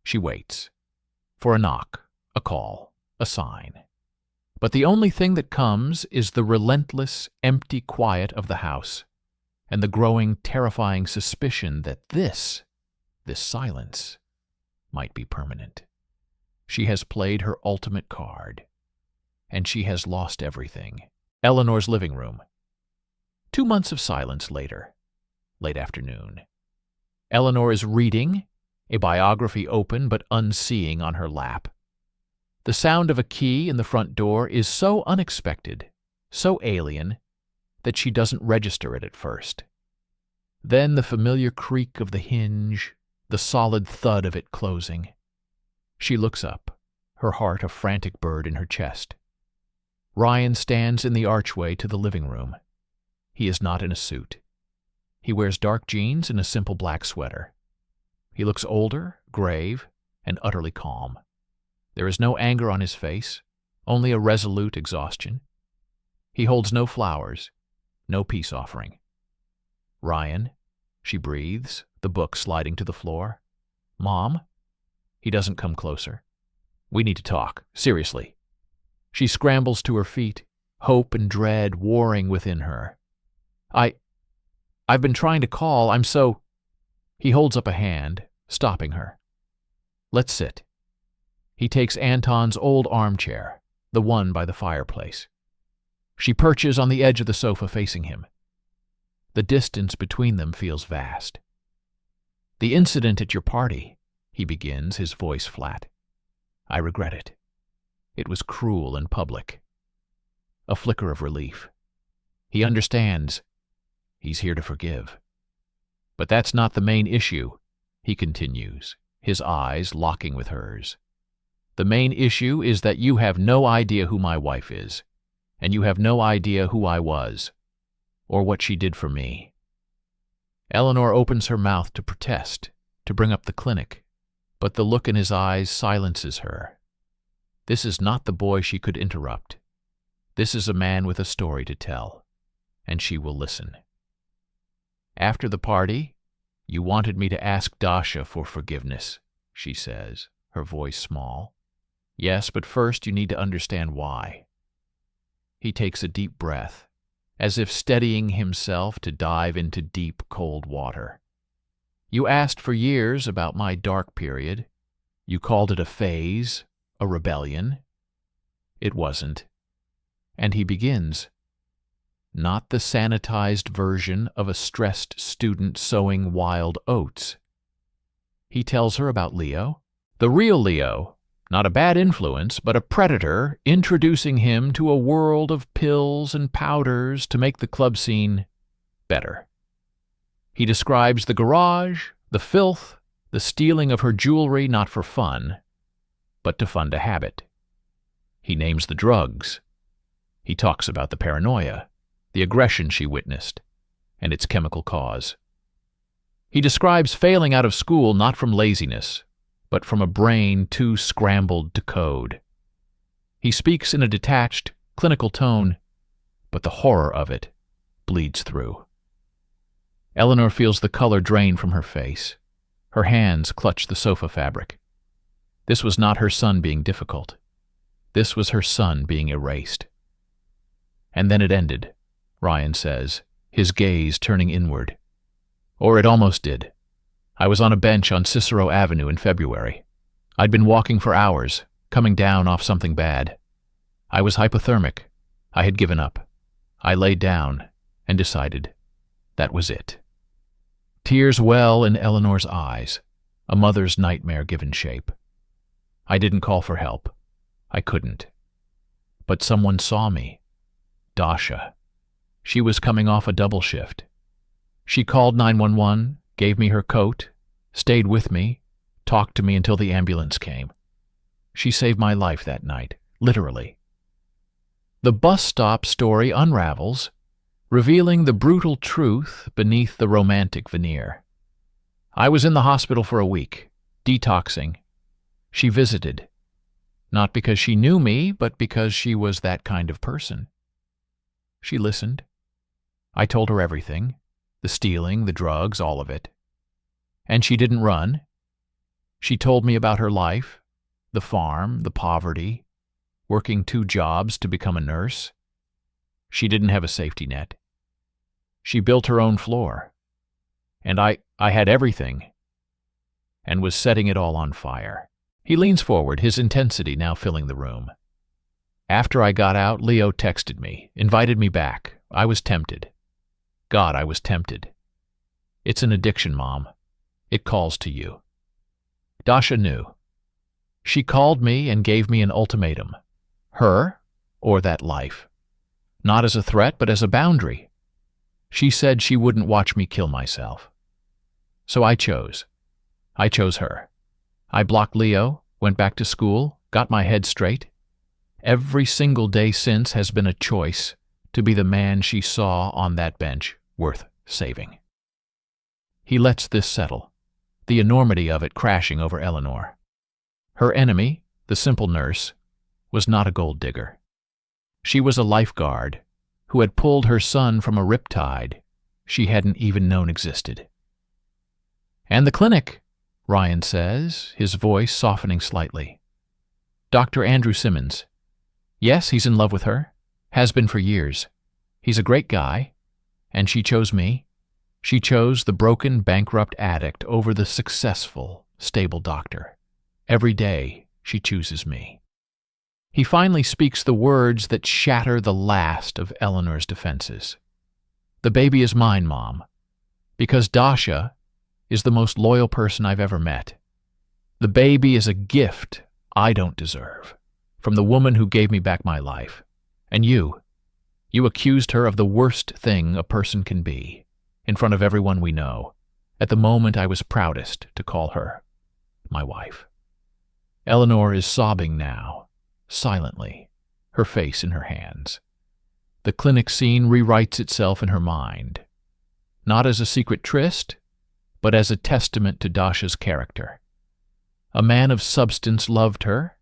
She waits for a knock, a call, a sign. But the only thing that comes is the relentless, empty quiet of the house and the growing, terrifying suspicion that this silence, might be permanent. She has played her ultimate card, and she has lost everything. Eleanor's living room. 2 months of silence later, late afternoon. Eleanor is reading, a biography open but unseeing on her lap. The sound of a key in the front door is so unexpected, so alien, that she doesn't register it at first. Then the familiar creak of the hinge, the solid thud of it closing. She looks up, her heart a frantic bird in her chest. Ryan stands in the archway to the living room. He is not in a suit. He wears dark jeans and a simple black sweater. He looks older, grave, and utterly calm. There is no anger on his face, only a resolute exhaustion. He holds no flowers, no peace offering. Ryan, she breathes, the book sliding to the floor. Mom? He doesn't come closer. We need to talk, seriously. She scrambles to her feet, hope and dread warring within her. I've been trying to call. I'm so... He holds up a hand, stopping her. Let's sit. He takes Anton's old armchair, the one by the fireplace. She perches on the edge of the sofa facing him. The distance between them feels vast. The incident at your party, he begins, his voice flat. I regret it. It was cruel and public. A flicker of relief. He understands. He's here to forgive. But that's not the main issue, he continues, his eyes locking with hers. The main issue is that you have no idea who my wife is, and you have no idea who I was, or what she did for me. Eleanor opens her mouth to protest, to bring up the clinic, but the look in his eyes silences her. This is not the boy she could interrupt. This is a man with a story to tell, and she will listen. After the party, you wanted me to ask Dasha for forgiveness, she says, her voice small. Yes, but first you need to understand why. He takes a deep breath, as if steadying himself to dive into deep, cold water. You asked for years about my dark period. You called it a phase, a rebellion. It wasn't. And he begins, not the sanitized version of a stressed student sowing wild oats. He tells her about Leo, the real Leo, not a bad influence, but a predator introducing him to a world of pills and powders to make the club scene better. He describes the garage, the filth, the stealing of her jewelry not for fun, but to fund a habit. He names the drugs. He talks about the paranoia, the aggression she witnessed, and its chemical cause. He describes failing out of school not from laziness, but from a brain too scrambled to code. He speaks in a detached, clinical tone, but the horror of it bleeds through. Eleanor feels the color drain from her face. Her hands clutch the sofa fabric. This was not her son being difficult. This was her son being erased. And then it ended, Ryan says, his gaze turning inward. Or it almost did. I was on a bench on Cicero Avenue in February. I'd been walking for hours, coming down off something bad. I was hypothermic. I had given up. I laid down and decided that was it. Tears well in Eleanor's eyes, a mother's nightmare given shape. I didn't call for help. I couldn't. But someone saw me. Dasha. She was coming off a double shift. She called 911, gave me her coat, stayed with me, talked to me until the ambulance came. She saved my life that night, literally. The bus stop story unravels, revealing the brutal truth beneath the romantic veneer. I was in the hospital for a week, detoxing. She visited, not because she knew me, but because she was that kind of person. She listened. I told her everything, the stealing, the drugs, all of it. And she didn't run. She told me about her life, the farm, the poverty, working 2 jobs to become a nurse. She didn't have a safety net. She built her own floor. And I had everything, and was setting it all on fire. He leans forward, his intensity now filling the room. After I got out, Leo texted me, invited me back. I was tempted. God, I was tempted. It's an addiction, Mom. It calls to you. Dasha knew. She called me and gave me an ultimatum. Her, or that life. Not as a threat, but as a boundary. She said she wouldn't watch me kill myself. So I chose. I chose her. I blocked Leo, went back to school, got my head straight. Every single day since has been a choice to be the man she saw on that bench worth saving. He lets this settle, the enormity of it crashing over Eleanor. Her enemy, the simple nurse, was not a gold digger. She was a lifeguard who had pulled her son from a riptide she hadn't even known existed. And the clinic, Ryan says, his voice softening slightly. Dr. Andrew Simmons. Yes, he's in love with her. Has been for years. He's a great guy. And she chose me. She chose the broken, bankrupt addict over the successful, stable doctor. Every day, she chooses me. He finally speaks the words that shatter the last of Eleanor's defenses. The baby is mine, Mom, because Dasha is the most loyal person I've ever met. The baby is a gift I don't deserve, from the woman who gave me back my life. And you accused her of the worst thing a person can be, in front of everyone we know, at the moment I was proudest to call her my wife. Eleanor is sobbing now, silently, her face in her hands. The clinic scene rewrites itself in her mind, not as a secret tryst, but as a testament to Dasha's character. A man of substance loved her,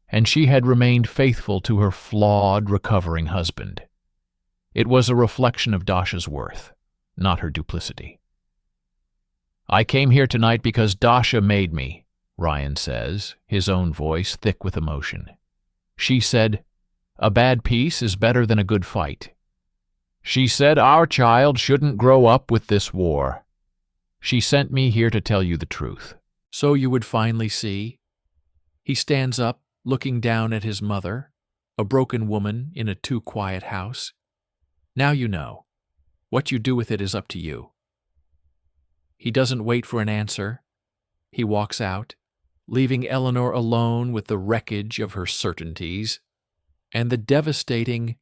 and she had remained faithful to her flawed, recovering husband. It was a reflection of Dasha's worth, not her duplicity. I came here tonight because Dasha made me, Ryan says, his own voice thick with emotion. She said, a bad peace is better than a good fight. She said our child shouldn't grow up with this war. She sent me here to tell you the truth. So you would finally see. He stands up, looking down at his mother, a broken woman in a too-quiet house. Now you know. What you do with it is up to you. He doesn't wait for an answer. He walks out, leaving Eleanor alone with the wreckage of her certainties and the devastating,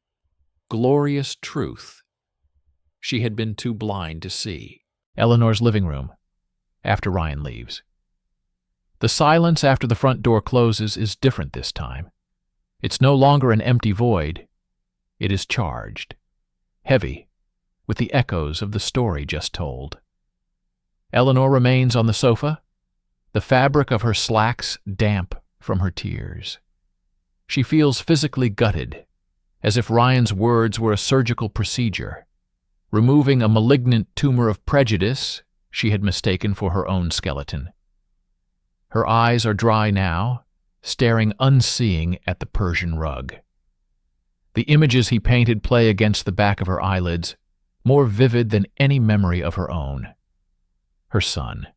glorious truth she had been too blind to see. Eleanor's living room, after Ryan leaves. The silence after the front door closes is different this time. It's no longer an empty void. It is charged, heavy, with the echoes of the story just told. Eleanor remains on the sofa, the fabric of her slacks damp from her tears. She feels physically gutted, as if Ryan's words were a surgical procedure, removing a malignant tumor of prejudice she had mistaken for her own skeleton. Her eyes are dry now, staring unseeing at the Persian rug. The images he painted play against the back of her eyelids, more vivid than any memory of her own. Her son,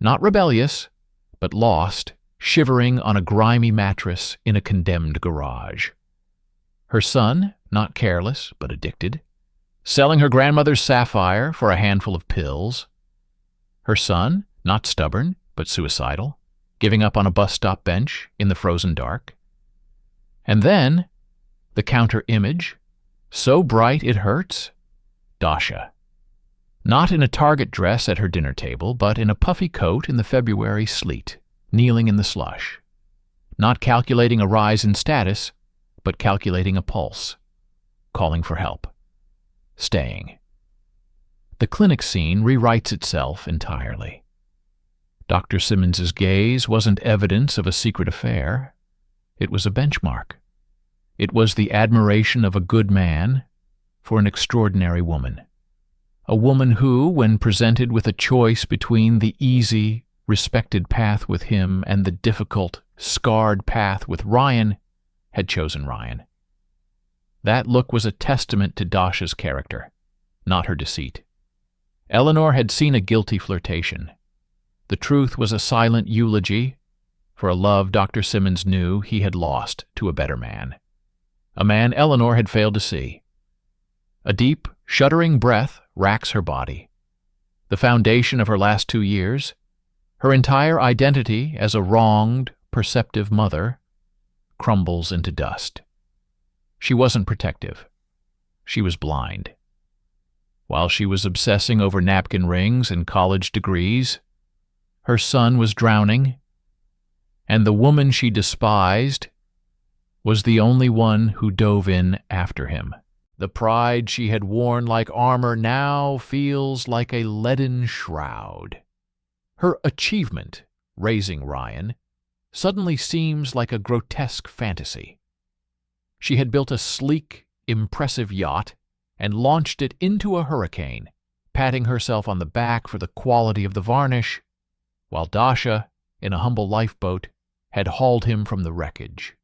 not rebellious, but lost, shivering on a grimy mattress in a condemned garage. Her son, not careless, but addicted, selling her grandmother's sapphire for a handful of pills. Her son, not stubborn, but suicidal, giving up on a bus stop bench in the frozen dark. And then, the counter image, so bright it hurts, Dasha. Not in a Target dress at her dinner table, but in a puffy coat in the February sleet, kneeling in the slush. Not calculating a rise in status, but calculating a pulse, calling for help, staying. The clinic scene rewrites itself entirely. Dr. Simmons's gaze wasn't evidence of a secret affair. It was a benchmark. It was the admiration of a good man for an extraordinary woman. A woman who, when presented with a choice between the easy, respected path with him and the difficult, scarred path with Ryan, had chosen Ryan. That look was a testament to Dasha's character, not her deceit. Eleanor had seen a guilty flirtation. The truth was a silent eulogy for a love Dr. Simmons knew he had lost to a better man. A man Eleanor had failed to see. A deep, shuddering breath racks her body. The foundation of her last 2 years, her entire identity as a wronged, perceptive mother, crumbles into dust. She wasn't protective. She was blind. While she was obsessing over napkin rings and college degrees, her son was drowning, and the woman she despised was the only one who dove in after him. The pride she had worn like armor now feels like a leaden shroud. Her achievement, raising Ryan, suddenly seems like a grotesque fantasy. She had built a sleek, impressive yacht and launched it into a hurricane, patting herself on the back for the quality of the varnish, while Dasha, in a humble lifeboat, had hauled him from the wreckage.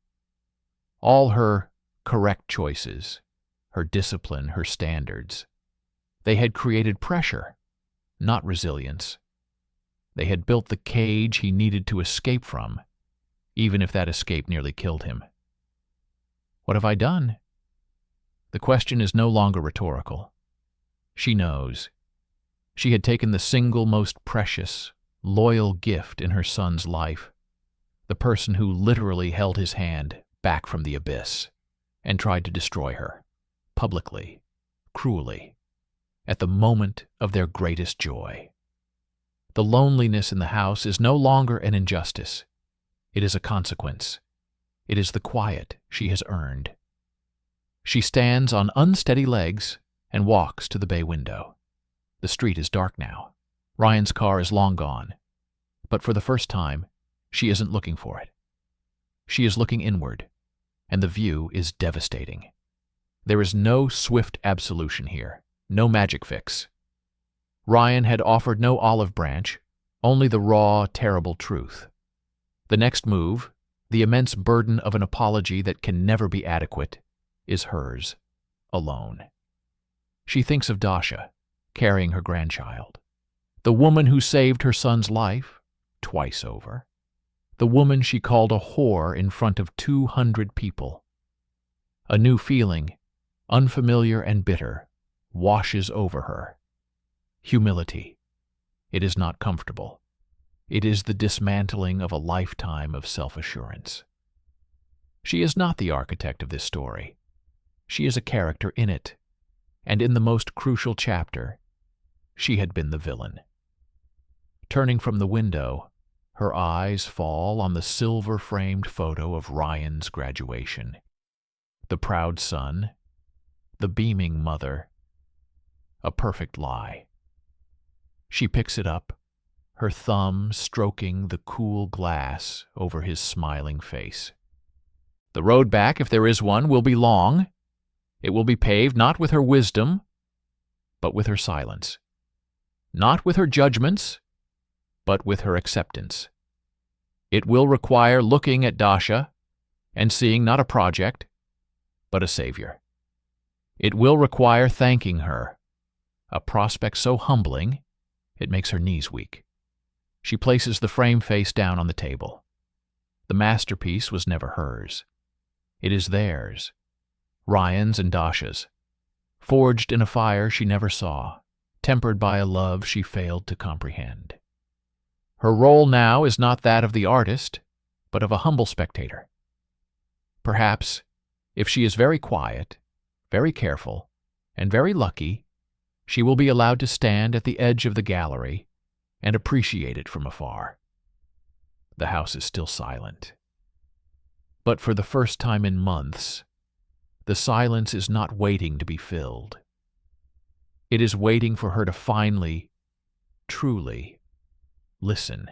All her correct choices, her discipline, her standards, they had created pressure, not resilience. They had built the cage he needed to escape from, even if that escape nearly killed him. What have I done? The question is no longer rhetorical. She knows. She had taken the single most precious, loyal gift in her son's life, the person who literally held his hand back from the abyss and tried to destroy her, publicly, cruelly, at the moment of their greatest joy. The loneliness in the house is no longer an injustice. It is a consequence. It is the quiet she has earned. She stands on unsteady legs and walks to the bay window. The street is dark now. Ryan's car is long gone. But for the first time, she isn't looking for it. She is looking inward, and the view is devastating. There is no swift absolution here, no magic fix. Ryan had offered no olive branch, only the raw, terrible truth. The next move, the immense burden of an apology that can never be adequate, is hers, alone. She thinks of Dasha, carrying her grandchild. The woman who saved her son's life, twice over. The woman she called a whore in front of 200 people. A new feeling, unfamiliar and bitter, washes over her. Humility. It is not comfortable. It is the dismantling of a lifetime of self-assurance. She is not the architect of this story. She is a character in it, and in the most crucial chapter, she had been the villain. Turning from the window, her eyes fall on the silver-framed photo of Ryan's graduation. The proud son, the beaming mother, a perfect lie. She picks it up, her thumb stroking the cool glass over his smiling face. The road back, if there is one, will be long. It will be paved not with her wisdom, but with her silence. Not with her judgments, but with her acceptance. It will require looking at Dasha and seeing not a project, but a savior. It will require thanking her, a prospect so humbling it makes her knees weak. She places the frame face down on the table. The masterpiece was never hers. It is theirs, Ryan's and Dasha's, forged in a fire she never saw, tempered by a love she failed to comprehend. Her role now is not that of the artist, but of a humble spectator. Perhaps, if she is very quiet, very careful, and very lucky, she will be allowed to stand at the edge of the gallery and appreciate it from afar. The house is still silent. But for the first time in months, the silence is not waiting to be filled. It is waiting for her to finally, truly, listen.